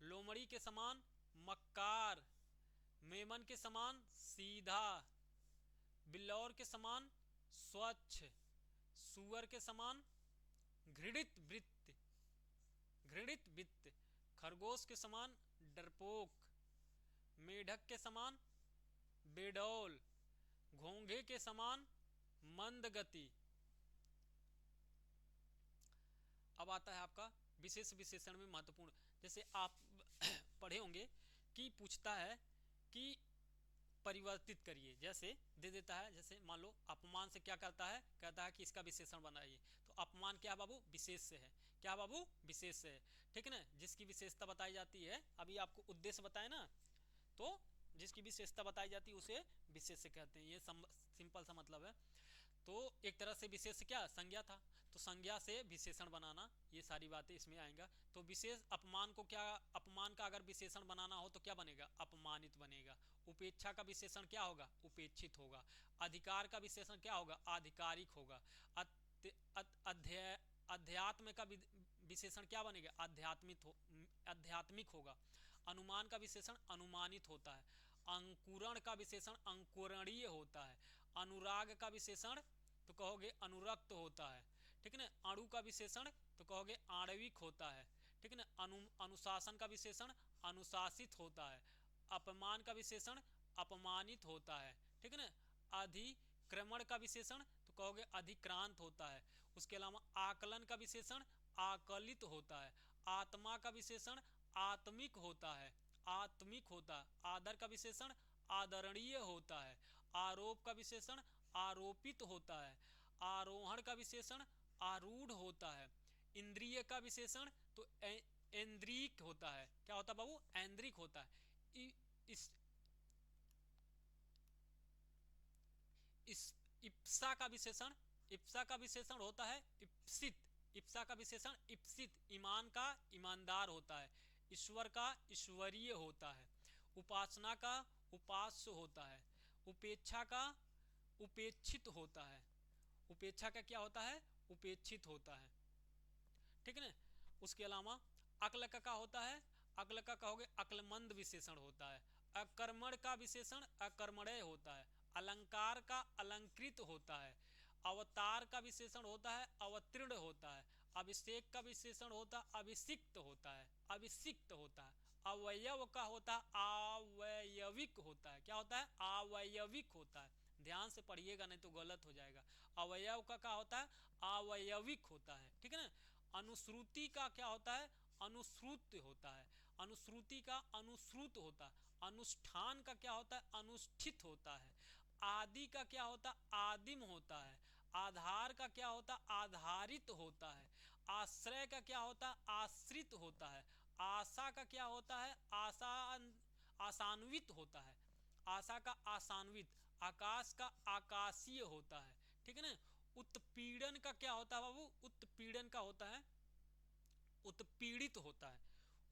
[SPEAKER 1] लोमड़ी के समान मक्कार। मेमन के समान सीधा। बिल्लौर के समान स्वच्छ। सूअर के समान घृणित वृत्त। घृणित वित्त। खरगोश के समान डरपोक। मेढक के समान बेडौल। घोंघे के समान मंद गति। अब आता है आपका विशेष विशेषण में महत्वपूर्ण। जैसे आप पढ़े होंगे कि पूछता है कि परिवर्तित करिए, जैसे दे देता है। जैसे मान लो अपमान से क्या करता है? कहता है कि इसका विशेषण बनाइए। तो अपमान क्या बाबू? विशेष से है। क्या बाबू? विशेष से है। ठीक है ना। जिसकी विशेषता बताई जाती है, अभी आपको उद्देश्य बताए ना, तो जिसकी विशेषता बताई जाती है उसे विशेष से कहते हैं। ये सिंपल सा मतलब है। तो एक तरह से विशेष क्या? संज्ञा था। तो संज्ञा से विशेषण बनाना, ये सारी बातें इसमें आएगा। तो विशेष अपमान को क्या, अपमान का अगर विशेषण बनाना हो तो क्या बनेगा? अपमानित बनेगा। उपेक्षा का विशेषण क्या होगा? उपेक्षित होगा। अधिकार का विशेषण क्या होगा? आधिकारिक होगा। अध्यात्म का विशेषण क्या बनेगा? आध्यात्मिक होगा। अनुमान का विशेषण अनुमानित होता है। अंकुरण का विशेषण अंकुरणीय होता है। अनुराग का विशेषण तो कहोगे अनुरक्त होता है। ठीक है ना। अणु का विशेषण तो कहोगे आणविक होता है। ठीक है ना। अनुशासन का विशेषण अनुशासित होता है। अपमान का विशेषण अपमानित होता है। ठीक है ना। अधिक्रमण का विशेषण तो कहोगे अधिक्रांत होता है। उसके अलावा आकलन का विशेषण आकलित होता है। आत्मा का विशेषण आत्मिक होता है। आत्मिक होता है। आदर का विशेषण आदरणीय होता है। आरोप का विशेषण आरोपित होता है। आरोहण का विशेषण आरूढ़ होता है। इंद्रिय का विशेषण तो ऐन्द्रिक होता है। क्या होता है बाबू? ऐन्द्रिक होता है। इप्सा का विशेषण, इप्सा का विशेषण होता है इप्सित। इप्सा का विशेषण इप्सित, ईमान का ईमानदार होता है। ईश्वर का ईश्वरीय होता है। उपासना का उपास्य होता है। उपेक्षा का उपेक्षित होता है। उपेक्षा का क्या होता है? उपेक्षित होता है। ठीक है ना। उसके अलावा अक्ल का होता है? अक्ल का कहोगे अक्लमंद विशेषण होता है। अकर्मण का विशेषण अकर्मण्य होता है। अलंकार का अलंकृत होता है। अवतार का विशेषण होता है अवतीर्ण होता है। अभिषेक का विशेषण होता है अभिषिक्त होता है। अभिषिक्त होता है। अवयव का होता है अवयविक होता है। क्या होता है? अवयविक होता है। ध्यान से पढ़िएगा नहीं तो गलत हो जाएगा। अवयव का क्या होता है? अवयविक होता है। ठीक है ना। अनुश्रुति का क्या होता है? अनुश्रुत होता है। अनुश्रुति का अनुश्रुत होता है, अनुष्ठान का क्या होता है, अनुष्ठित होता है, आदि का क्या होता है, आदिम होता है, आधार का क्या होता है, आधारित होता है, आश्रय का क्या होता है, आश्रित होता है, आशा का क्या होता है, आसान्वित होता है, आशा का आसान्वित, आकाश का आकाशीय होता है, ठीक है ना। उत्पीड़न का क्या होता है बाबू, उत्पीड़न का होता है उत्पीड़ित होता है,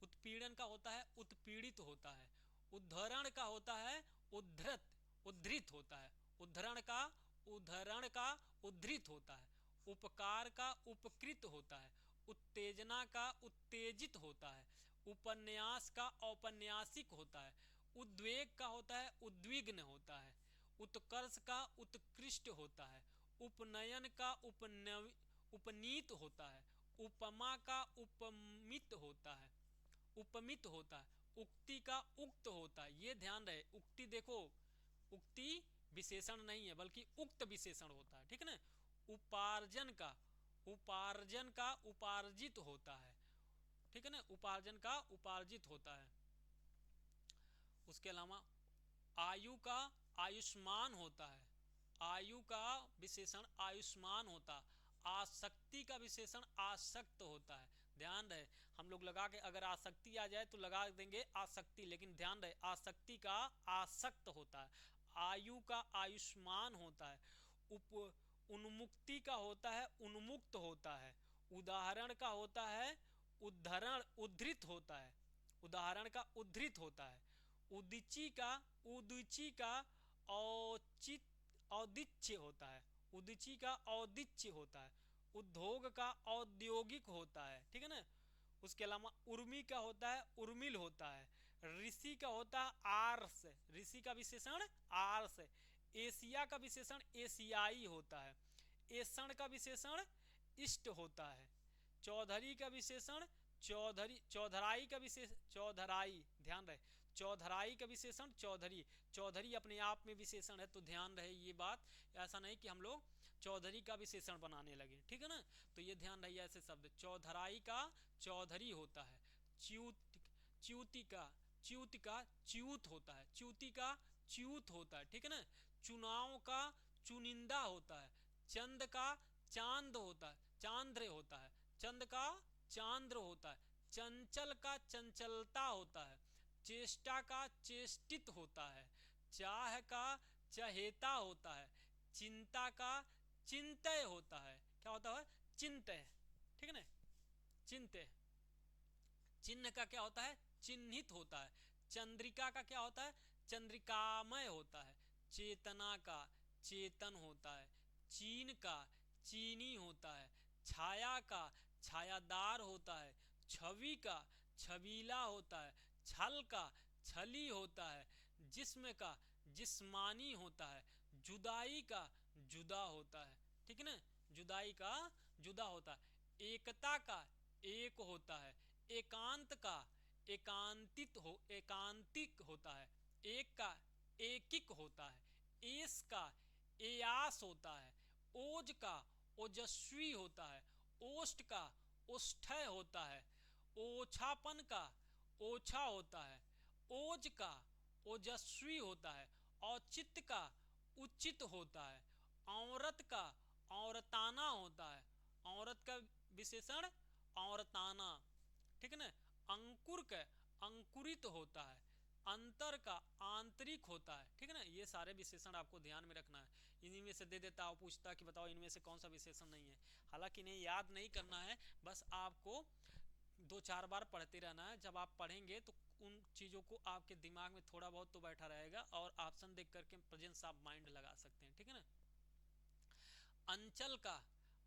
[SPEAKER 1] उत्पीड़न का होता है उत्पीड़ित होता है, उद्धरण का होता है उद्धृत होता है, उद्धरण का उद्धृत होता है, उपकार का उपकृत होता है, उत्तेजना का उत्तेजित होता है, उपन्यास का औपन्यासिक होता है, उद्वेग का होता है उद्विग्न होता है, उत्कर्ष का उत्कृष्ट होता है, उपनयन का उपनीत होता है, उपमा का उपमित होता है, उपमित होता है, उक्ति का उक्त होता है। ये ध्यान रहे, उक्ति देखो, उक्ति विशेषण नहीं है बल्कि उक्त विशेषण होता है, ठीक है ना। उपार्जन का उपार्जित होता है, ठीक है ना, उपार्जन का उपार्जित होता है। उसके अलावा आयु का आयुष्मान होता है, आयु का विशेषण आयुष्मान होता है, आसक्ति का विशेषण आसक्त होता है। ध्यान रहे, हम लोग लगा के अगर आसक्ति आ जाए तो लगा देंगे आसक्ति, लेकिन ध्यान रहे आसक्ति का आसक्त होता है, आयु का आयुष्मान होता है, उन्मुक्ति का होता है उन्मुक्त होता है, उदाहरण का होता है उद्धरण उद्धृत होता है, उदाहरण का उद्धृत होता है, उदीची का औचित औदिच्य होता है, उदीची का औदिच्य होता है, उद्योग का औद्योगिक होता है, ठीक है ना। उसके अलावा उर्मी का होता है उर्मिल होता है, ऋषि का होता है आर्स, ऋषि का विशेषण आर्स, एशिया का विशेषण एशियाई होता है, एषण का विशेषण इष्ट होता है, चौधरी का विशेषण चौधराई का विशेष चौधराई, ध्यान रहे चौधराई का विशेषण चौधरी, चौधरी अपने आप में विशेषण है, तो ध्यान रहे ये बात, ऐसा नहीं कि हम लोग चौधरी का विशेषण बनाने लगे, ठीक है ना। तो ये ध्यान रहिए ऐसे शब्द, चौधराई का चौधरी होता है, च्यूति का च्यूत होता है, च्यूति का च्यूत होता है, ठीक है ना। चुनाव का चुनिंदा होता है, चंद का चांद होता है, चांद्र होता है, चंद का चांद्र होता है, चंचल का चंचलता होता है, चेष्टा का चेष्टित होता है, चाह का चहेता होता है, चिंता का चिंतय होता है, क्या होता है, चिंतय, ठीक है ना, चिंतय। चिन्ह का क्या होता है, चिन्हित होता है, चंद्रिका का क्या होता है, चंद्रिकामय होता है, चेतना का चेतन होता है, चीन का चीनी होता है, छाया का छायादार होता है, छवि का छबीला होता है, छल का छली होता है, जिस्म का जिस्मानी होता है, जुदाई का जुदा होता है, ठीक है ना, जुदाई का जुदा होता है, एकता का एक होता है, एकांत का एकांतिक होता है, एक का एकिक होता है, एस का एयास होता है, ओज का ओजस्वी होता है, ओष्ट का ओष्ठय होता है, ओछापन का ओछा होता है, ओज का ओजस्वी होता है, औचित्य का उचित होता है, औरत का औरताना होता है, औरत का विशेषण औरताना, ठीक है ना। अंकुर का अंकुरित होता है, अंतर का आंतरिक होता है, ठीक है ना। ये सारे विशेषण आपको ध्यान में रखना है, इन्हीं में से दे देता है, पूछता कि बताओ इनमें से कौन सा विशेषण नहीं है, हालांकि इन्हें याद नहीं करना है, बस आपको 2-4 बार पढ़ते रहना है। जब आप पढ़ेंगे तो उन चीज़ों को आपके दिमाग में थोड़ा बहुत तो बैठा रहेगा और ऑप्शन देख करके प्रेजेंस ऑफ माइंड लगा सकते हैं, ठीक है ना। अंचल का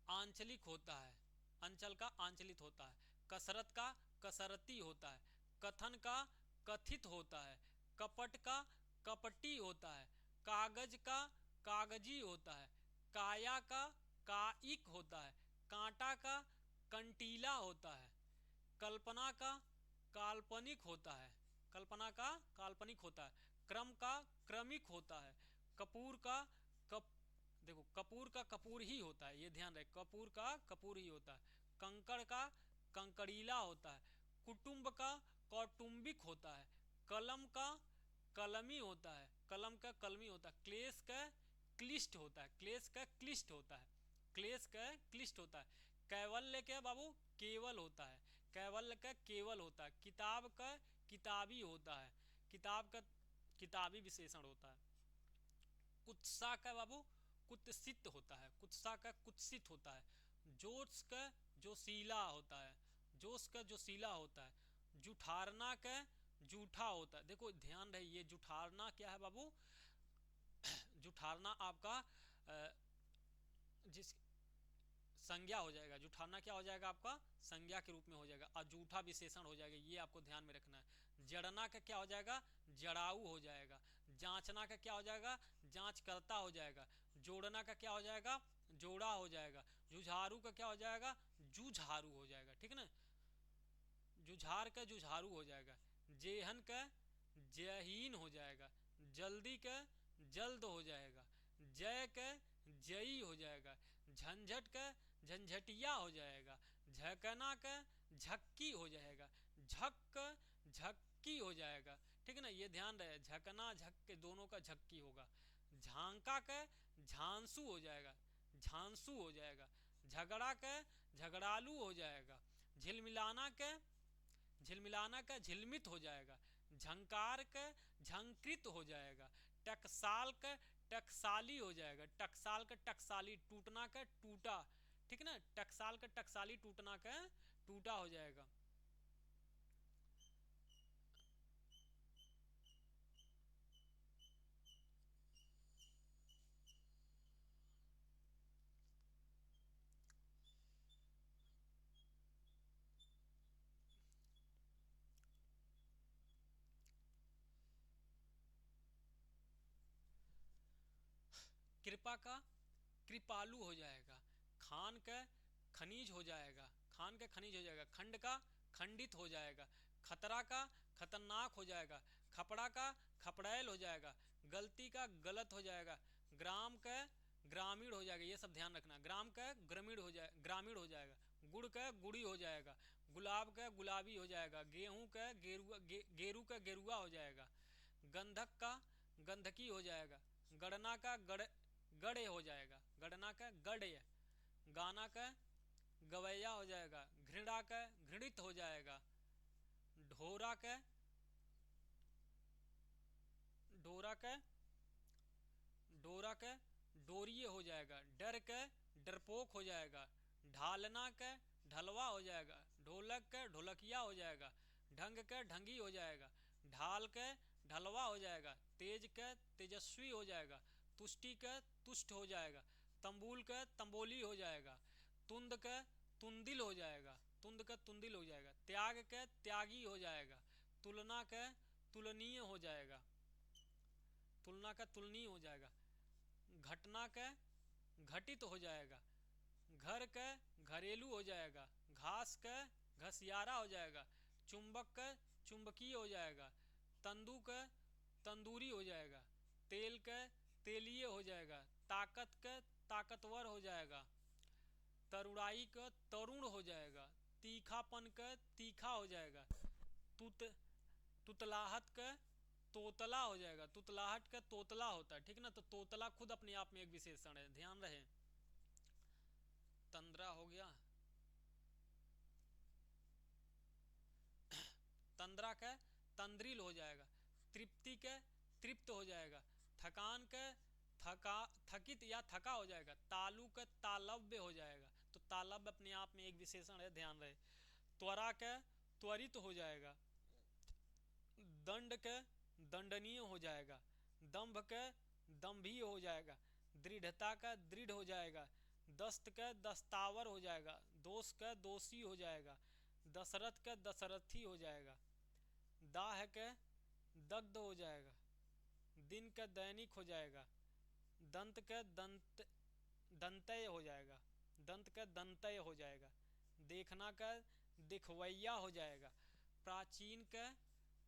[SPEAKER 1] आंचलिक होता है, अंचल का आंचलित होता है, कसरत का कसरती होता है, कथन का कथित होता है, कपट का कपटी होता है, कागज का कागजी होता है, काया का काइक होता है, कांटा का कंटीला होता है, कल्पना का काल्पनिक होता है, कल्पना का काल्पनिक होता है, क्रम का क्रमिक होता है, कपूर का कप देखो कपूर का कपूर ही होता है, ये ध्यान रहे, कपूर का कपूर ही होता है, कंकड़ का कंकड़ीला होता है, कुटुंब का कौटुंबिक होता है, कलम का कलमी होता है, कलम का कलमी होता है, क्लेश का क्लिष्ट होता है, क्लेश का क्लिष्ट होता है, क्लेश का क्लिष्ट होता है, कैवल्य का बाबू केवल होता है, कैवल्य का केवल होता है, किताब का किताबी होता है, किताब का किताबी विशेषण होता है, कुत्सा का बाबू कुत्सित होता है, कुत्सा का कुत्सित होता है, जोश का जोशीला होता है, जोश का जोशीला होता है, जुठारना का जूठा होता है। देखो ध्यान रहे ये जुठारना क्या है बाबू, जुठारना आपका जिस संज्ञा हो जाएगा, जुठाना क्या हो जाएगा आपका संज्ञा के रूप में हो जाएगा, और जूठा विशेषण हो जाएगा, ये आपको ध्यान में रखना है। जड़ना का क्या हो जाएगा, जड़ाऊ हो जाएगा, जांचना का क्या हो जाएगा, जांच करता हो जाएगा, जोड़ना का क्या हो जाएगा, जोड़ा हो जाएगा, जुझारू का क्या हो जाएगा, जूझारू हो जाएगा, ठीक है ना, जुझार का जुझारू हो जाएगा, जेहन का जयहीन हो जाएगा, जल्दी का जल्द हो जाएगा, जय का जयी हो जाएगा, झंझट का झंझटिया हो जाएगा, झकना का झक्की हो जाएगा, झक का झक्की हो जाएगा, ठीक है ना, ये ध्यान रहे, झकना झक के दोनों का झक्की होगा, झांका का झांसू हो जाएगा, झांसू हो जाएगा, झगड़ा का झगड़ालू हो जाएगा, झिलमिलाना का झिलमित हो जाएगा, झंकार का झंकृत हो जाएगा, टकसाल का टकसाली हो जाएगा, टकसाल का टकसाली, टूटना का टूटा, ठीक है ना, टकसाल का टकसाली, टूटना का टूटा हो जाएगा। कृपा का कृपालु हो जाएगा, खान का खनिज हो जाएगा, खान का खनिज हो जाएगा, खंड का खंडित हो जाएगा, खतरा का खतरनाक हो जाएगा, खपड़ा का खपड़ैल हो जाएगा, गलती का गलत हो जाएगा, ग्राम का ग्रामीण हो जाएगा, ये सब ध्यान रखना, ग्राम का ग्रामीण हो जाएगा, गुड़ का गुड़ी हो जाएगा, गुलाब का गुलाबी हो जाएगा, गेहूं का गेरू का गेरुआ हो जाएगा, गंधक का गंधकी हो जाएगा, गणना का गड़े हो जाएगा, गणना का गड़े, गाना का गवैया हो जाएगा, घृणा का घृणित हो जाएगा, ढोरा का डोरा का डोरा का डोरिये हो जाएगा, डर का डरपोक हो जाएगा, ढालना का ढलवा हो जाएगा, ढोलक का ढोलकिया हो जाएगा, ढंग का ढंगी हो जाएगा, ढाल का ढलवा हो जाएगा, तेज का तेजस्वी हो जाएगा, तुष्टि का तुष्ट हो जाएगा, तंबूल का तंबोली हो जाएगा, तुंद का तुंदिल हो जाएगा, तुंद का तुंदिल हो जाएगा, त्याग का त्यागी हो जाएगा, तुलना का तुलनीय हो जाएगा, तुलना का तुलनीय हो जाएगा, घटना का घटित हो जाएगा, घर का घरेलू हो जाएगा, घास का घसियारा हो जाएगा, चुंबक का चुंबकीय हो जाएगा, तंदू का तंदूरी हो जाएगा, तेल का तेलीय हो जाएगा, ताकत का ताकतवर हो जाएगा, तरुणाई का तरुण हो जाएगा, तीखापन का तीखा हो जाएगा, तुत तुतलाहट का तोतला हो जाएगा, तुतलाहट का तोतला होता है, ठीक है ना, तो तोतला खुद अपने आप में एक विशेषण है, ध्यान रहे। तंद्रा हो गया, तंद्रा का तंद्रिल हो जाएगा, तृप्ति का तृप्त हो जाएगा, थकान का थकित या थका हो जाएगा, तालु का तालव्य हो जाएगा, तो तालव्य अपने आप में एक विशेषण है, ध्यान रहे। त्वरा का त्वरित हो जाएगा, दंड का दंडनीय हो जाएगा, दंभ का दंभीय हो जाएगा, दृढ़ता का दृढ़ हो जाएगा, दस्त का दस्तावर हो जाएगा, दोष का दोषी हो जाएगा, दशरथ का दशरथी हो जाएगा, दाह का दग्ध हो जाएगा, दिन का दैनिक हो जाएगा, दंत का दंतय हो जाएगा, दंत का दंतय हो जाएगा, देखना का दिखवैया हो जाएगा, प्राचीन का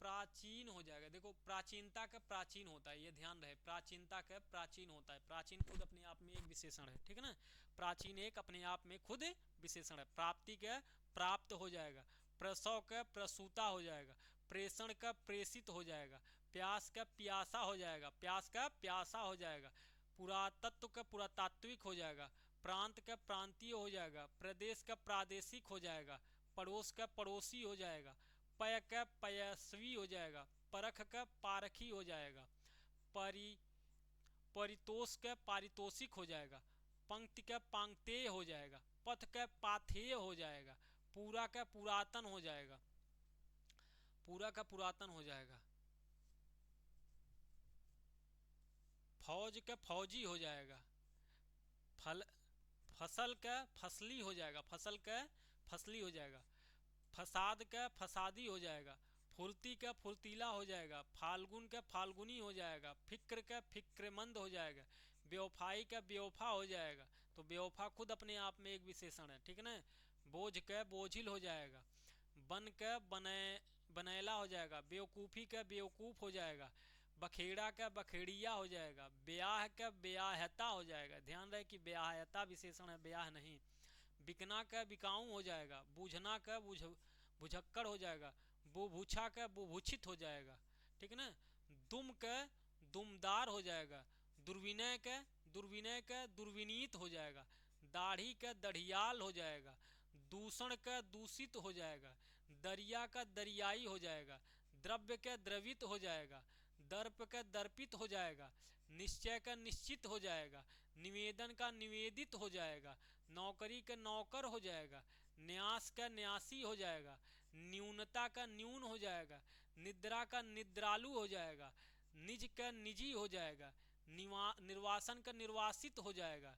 [SPEAKER 1] प्राचीन हो जाएगा, देखो प्राचीनता का प्राचीन होता है, ये ध्यान रहे, प्राचीनता का प्राचीन होता है, प्राचीन खुद अपने आप में एक विशेषण है, ठीक है ना, प्राचीन एक अपने आप में खुद विशेषण है, प्राप्ति का प्राप्त हो जाएगा, प्रसव का प्रसूता हो जाएगा, प्रेषण का प्रेषित हो जाएगा, प्यास का प्यासा हो जाएगा, प्यास का प्यासा हो जाएगा, पुरातत्व का पुरातात्विक हो जाएगा, प्रांत का प्रांतीय हो जाएगा, प्रदेश का प्रादेशिक हो जाएगा, पड़ोस का पड़ोसी हो जाएगा, पय का पयस्वी हो जाएगा, परख का पारखी हो जाएगा, परि परितोष का पारितोषिक हो जाएगा, पंक्ति का पांक्तेय हो जाएगा, पथ का पाथेय हो जाएगा, पूरा का पुरातन हो जाएगा, पूरा का पुरातन हो जाएगा, फौज का फौजी हो जाएगा, फल फसल का फसली हो जाएगा, फसल का फसली हो जाएगा, फसाद का फसादी हो जाएगा, फुर्ती का फुर्तीला हो जाएगा, फाल्गुन का फाल्गुनी हो जाएगा, फिक्र का फिक्रमंद हो जाएगा, बेवफाई का बेवफा हो जाएगा। तो बेवफा खुद अपने आप में एक विशेषण है, ठीक है ना। बोझ का बोझिल हो जाएगा, बन का बनैला हो जाएगा, बेवकूफ़ी का बेवकूफ़ हो जाएगा, बखेड़ा का बखेड़िया हो जाएगा, ब्याह का ब्याहता हो जाएगा। ध्यान रहे कि ब्याहता विशेषण है, ब्याह नहीं। बिकना का बिकाऊ हो जाएगा, बूझना का बुझक्कड़ हो जाएगा, बुभुछा का बुभुछित हो जाएगा, ठीक है ना। दुम का दुमदार हो जाएगा, दुर्विनय का दुर्विनीत हो जाएगा, दाढ़ी का दढ़ियाल हो जाएगा, दूषण का दूषित हो जाएगा, दरिया का दरियाई हो जाएगा, द्रव्य का द्रवित हो जाएगा, दर्प का दर्पित हो जाएगा, निश्चय का निश्चित हो जाएगा, निवेदन का निवेदित हो जाएगा, नौकरी का नौकर हो जाएगा, न्यास का न्यासी हो जाएगा, न्यूनता का न्यून हो जाएगा, निद्रा का निद्रालु हो जाएगा, निज का निजी हो जाएगा, निर्वासन का निर्वासित हो जाएगा।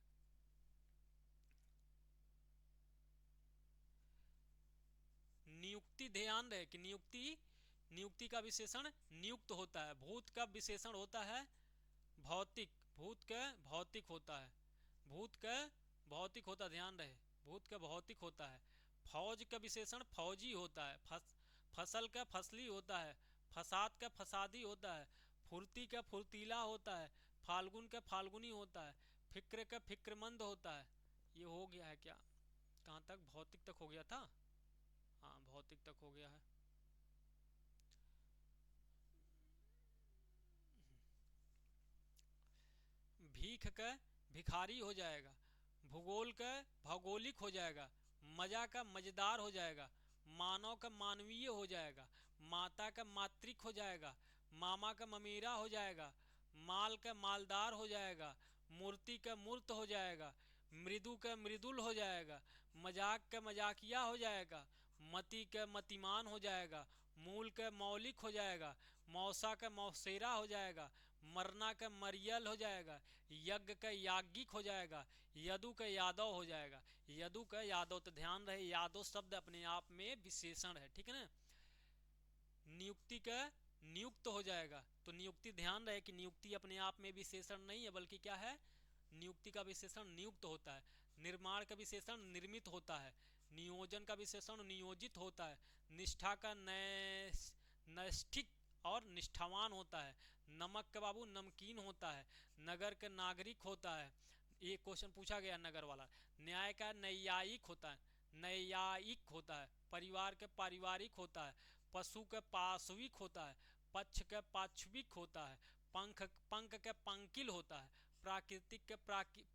[SPEAKER 1] नियुक्ति, ध्यान रहे कि नियुक्ति का विशेषण नियुक्त होता है। भूत का विशेषण होता है भौतिक, भूत का भौतिक होता है, भूत का भौतिक होता है, ध्यान रहे, भूत का भौतिक होता है। फौज का विशेषण फौजी होता है, फसल का फसली होता है, फसाद का फसादी होता है, फुर्ती का फुर्तीला होता है, फाल्गुन का फाल्गुनी होता है, फिक्र का फिक्रमंद होता है। ये हो गया है क्या, कहाँ तक, भौतिक तक हो गया था, हाँ भौतिक तक हो गया है। भीख का भिखारी हो जाएगा, भूगोल का भौगोलिक हो जाएगा, मजा का मजेदार हो जाएगा, मानव का मानवीय हो जाएगा, माता का मातृक हो जाएगा, मामा का ममेरा हो जाएगा, माल का मालदार हो जाएगा, मूर्ति का मूर्त हो जाएगा, मृदु का मृदुल हो जाएगा, मजाक का मजाकिया हो जाएगा, मति का मतिमान हो जाएगा, मूल का मौलिक हो जाएगा, मौसा का मौसेरा हो जाएगा, मरना का मरियल हो जाएगा, यज्ञ का याज्ञिक हो जाएगा, यदु का यादव हो जाएगा, यदु का यादव। तो ध्यान रहे यादव शब्द अपने आप में विशेषण है, ठीक है ना। नियुक्ति का नियुक्त हो जाएगा, तो नियुक्ति, ध्यान रहे कि नियुक्ति अपने आप में विशेषण नहीं है, बल्कि क्या है, नियुक्ति का विशेषण नियुक्त होता है। निर्माण का विशेषण निर्मित होता है, नियोजन का विशेषण नियोजित होता है, निष्ठा का नैष्ठिक और निष्ठावान होता है, नमक का बाबू नमकीन होता है, नगर का नागरिक होता है, ये क्वेश्चन पूछा गया नगर वाला। न्याय का न्यायिक होता है, न्यायिक होता है, परिवार का पारिवारिक होता है, पशु का पाशविक होता है, पक्ष का पाक्षविक होता है, पंख का पंकिल होता है, प्राकृतिक का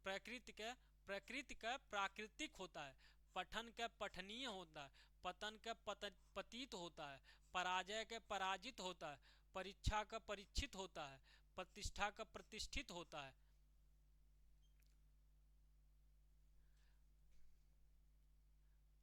[SPEAKER 1] प्रकृति का प्राकृतिक होता है, पठन का पठनीय होता है, पतन का पतित होता है, पराजय का पराजित होता है, परीक्षा का परीक्षित होता है, प्रतिष्ठा का प्रतिष्ठित होता है,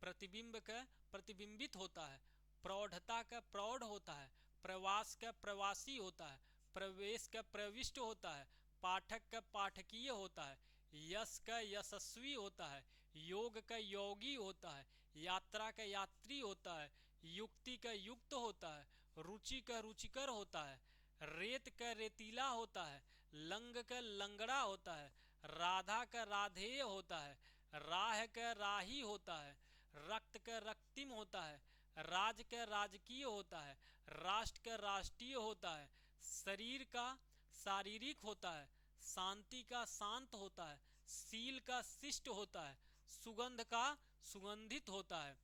[SPEAKER 1] प्रतिबिंब का प्रतिबिंबित होता है, प्रौढ़ता का प्रौढ़ होता है, प्रवास का प्रवासी होता है, प्रवेश का प्रविष्ट होता है, पाठक का पाठकीय होता है, यश का यशस्वी होता है, योग का योगी होता है, यात्रा का यात्री होता है, युक्ति का युक्त होता है, रुचि का रुचिकर होता है, रेत का रेतीला होता है, लंग का लंगड़ा होता है, राधा का राधेय होता है, राह का राही होता है, रक्त का रक्तिम होता है, राज का राजकीय होता है, राष्ट्र का राष्ट्रीय होता है, शरीर का शारीरिक होता है, शांति का शांत होता है, शील का शिष्ट होता है, सुगंध का सुगंधित होता है,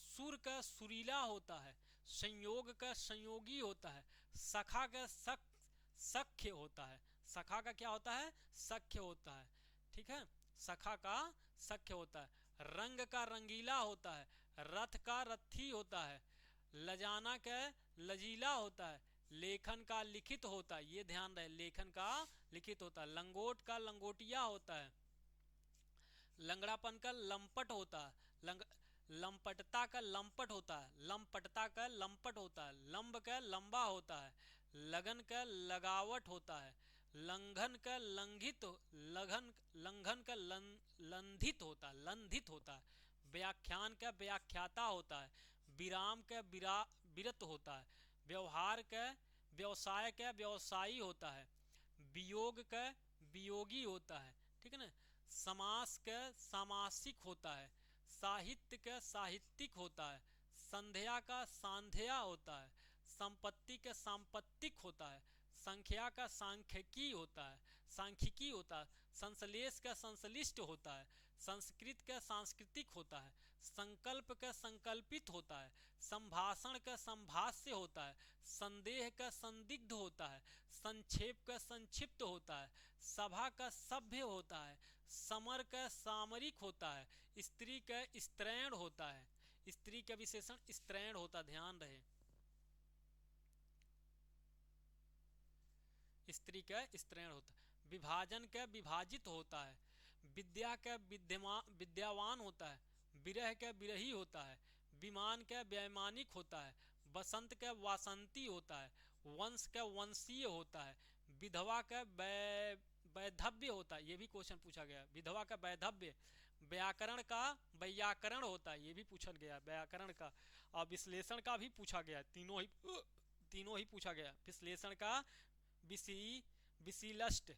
[SPEAKER 1] सुर का सुरीला होता है, संयोग का संयोगी होता है, सखा का सख्य होता है। सखा का क्या होता है? सख्य होता है। ठीक है, सखा का सख्य होता है। रंग का रंगीला होता है, रथ का रथी होता है, लजाना का लजीला होता है, लेखन का लिखित होता है। ये ध्यान रहे, लेखन का लिखित होता है। लंगोट का लंगोटिया होता है, लंगड़ापन का लंपट होता है, लंपटता का लंपट होता है, लंपटता का लंपट होता है, लंब का लंबा होता है, लगन का लगावट होता है, लंघन का लंघित, लंघन का लंधित होता है, लंधित होता है, व्याख्यान का व्याख्याता होता है, विराम का विरत होता है, व्यवहार का व्यवसाय का व्यवसायी होता है, वियोग का वियोगी होता है। ठीक है ना। समास का सामासिक होता है, साहित्य का साहित्यिक होता है, संध्या का सांध्या होता है, संपत्ति का सांपत्तिक होता है, संख्या का सांख्यिकी होता है, सांख्यिकी होता है, संश्लेष का संश्लिष्ट होता है, संस्कृत का सांस्कृतिक होता है, संकल्प का संकल्पित होता है, संभाषण का संभाष्य होता है, संदेह का संदिग्ध होता है, संक्षेप का संक्षिप्त होता है, सभा का सभ्य होता है, समर का सामरिक होता है, स्त्री का स्त्रैण होता है। स्त्री का विशेषण स्त्रैण होता, ध्यान रहे, स्त्री का स्त्रैण होता है। विभाजन का विभाजित होता है, विद्या का विद्यावान होता है, विरह का विरही होता है, विमान का वैमानिक होता है, बसंत का वासंती होता है, वंश का वंशीय होता है, विधवा का वैधव्य होता है। ये भी क्वेश्चन पूछा गया, विधवा का वैधव्य। व्याकरण का वैयाकरण होता है, ये भी पूछा गया, व्याकरण का। और विश्लेषण का भी पूछा गया, तीनों ही पूछा गया। विश्लेषण का विशिष्ट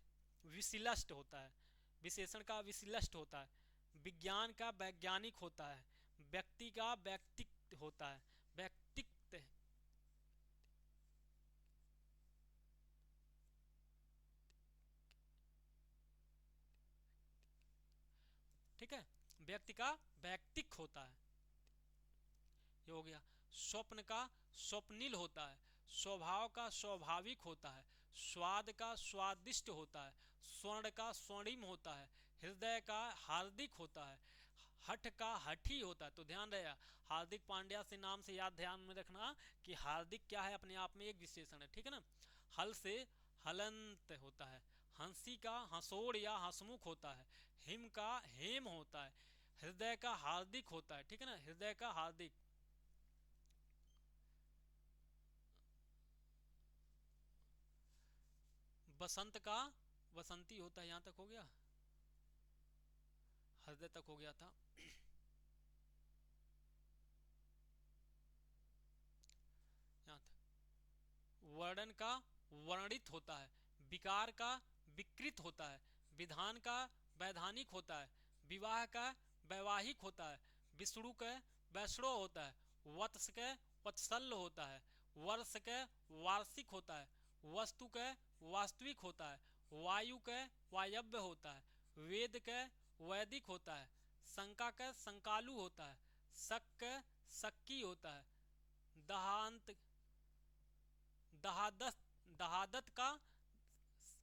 [SPEAKER 1] विशिष्ट होता है, विशेषण का विशिष्ट होता है, विज्ञान का वैज्ञानिक होता है, व्यक्ति का व्यक्तित्व होता है, व्यक्तित्व। ठीक है, व्यक्ति का व्यक्तित्व होता है, ये हो गया। स्वप्न का स्वप्निल होता है, स्वभाव का स्वाभाविक होता है, स्वाद का स्वादिष्ट होता है, स्वर्ण का स्वर्णिम होता है, हृदय का हार्दिक होता है, हठ का हठी होता है। तो ध्यान रहे, हार्दिक पांड्या से नाम से याद ध्यान में रखना कि हार्दिक क्या है, अपने आप में एक विशेषण है। ठीक है ना। हल से हलंत होता है, हंसी का हंसोड़ या हंसमुख होता है, हिम का हेम होता है, हृदय का हार्दिक होता है। ठीक है ना, हृदय का हार्दिक। बसंत का वसंती होता है। यहां तक हो गया, हृदय तक हो गया था। यहाँ तक। वर्णन का वर्णित होता है, विकार का विकृत होता है, विधान का वैधानिक होता है, विवाह का वैवाहिक होता है, विष्णु का वैष्णव होता है, वत्स का वत्सल्य होता है, वर्ष का वार्षिक होता है, वस्तु का वास्तविक होता है, वायु का वायव्य होता है, वेद का वैदिक होता है, शंका का संकालु होता है, शक का शक्की होता है, दहांत दहादत दहादत का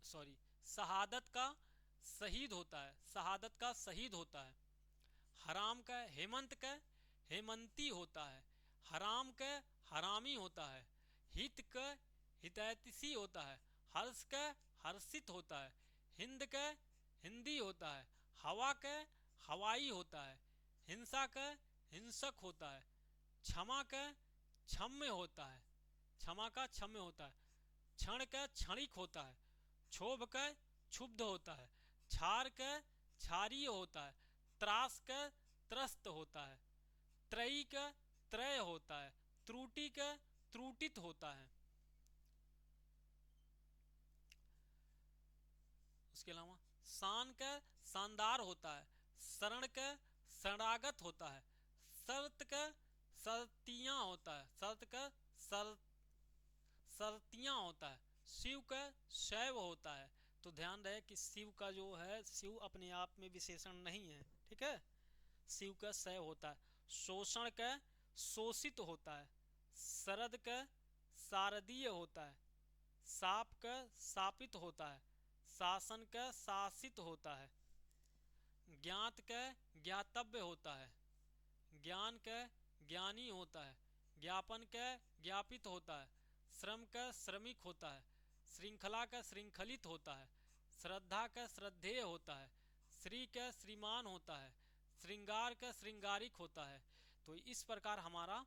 [SPEAKER 1] सॉरी शहादत का शहीद होता है, शहादत का शहीद होता है, हराम का हेमंत का हेमंती होता है, हराम का हरामी होता है, हित का हितैषी होता है, हर्ष का हर्षित होता है, हिंद का हिंदी होता है, हवा का हवाई होता है, हिंसा का हिंसक होता है, क्षमा का क्षम्य होता है, क्षमा का क्षम्य होता है, क्षण का क्षणिक होता है, क्षोभ का क्षुब्ध होता है, क्षार का क्षारीय होता है, त्रास का त्रस्त होता है, त्रयी का त्रय होता है, त्रुटि का त्रुटित होता है। उसके अलावा शान का शानदार होता है, शरण का शरणागत होता है, शर्त का शर्तियां होता है, शर्त का शर्तियां होता है, शिव का शैव होता है। तो ध्यान रहे कि शिव का जो है, शिव अपने आप में विशेषण नहीं है। ठीक है, शिव का शैव होता है, शोषण का शोषित होता है, शरद का शारदीय होता है, साप का शापित होता है, शासन का शासित होता है, ज्ञात का ज्ञातव्य होता है, ज्ञान का ज्ञानी होता है, ज्ञापन का ज्ञापित होता है, श्रम का श्रमिक होता है, श्रृंखला का श्रृंखलित होता है, श्रद्धा का श्रद्धेय होता है, श्री का श्रीमान होता है, श्रृंगार का श्रृंगारिक होता है। तो इस प्रकार हमारा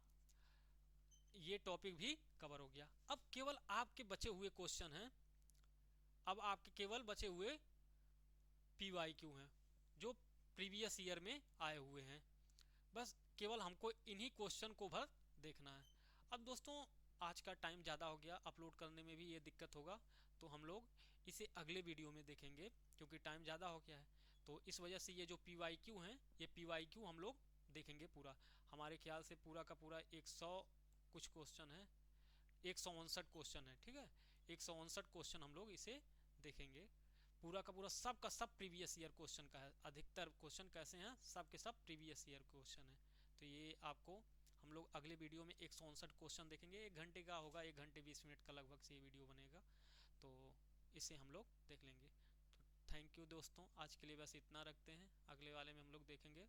[SPEAKER 1] ये टॉपिक भी कवर हो गया। अब केवल आपके बचे हुए क्वेश्चन हैं, अब आपके केवल बचे हुए PYQ हैं जो प्रीवियस ईयर में आए हुए हैं। बस केवल हमको इन्हीं क्वेश्चन को भर देखना है। अब दोस्तों आज का टाइम ज़्यादा हो गया, अपलोड करने में भी ये दिक्कत होगा, तो हम लोग इसे अगले वीडियो में देखेंगे क्योंकि टाइम ज़्यादा हो गया है। तो इस वजह से ये जो PYQ हैं, ये PYQ हम लोग देखेंगे पूरा। हमारे ख्याल से पूरा का पूरा 100 कुछ क्वेश्चन है, 159 क्वेश्चन है, ठीक है। 159 क्वेश्चन हम लोग इसे देखेंगे पूरा का पूरा, सब का सब प्रीवियस ईयर क्वेश्चन का है। अधिकतर क्वेश्चन कैसे हैं, सब के सब प्रीवियस ईयर क्वेश्चन है। तो ये आपको हम लोग अगले वीडियो में 159 क्वेश्चन देखेंगे। 1 घंटे का होगा, 1 घंटे 20 मिनट का लगभग से ये वीडियो बनेगा, तो इसे हम लोग देख लेंगे। तो थैंक यू दोस्तों, आज के लिए बस इतना रखते हैं, अगले वाले में हम लोग देखेंगे।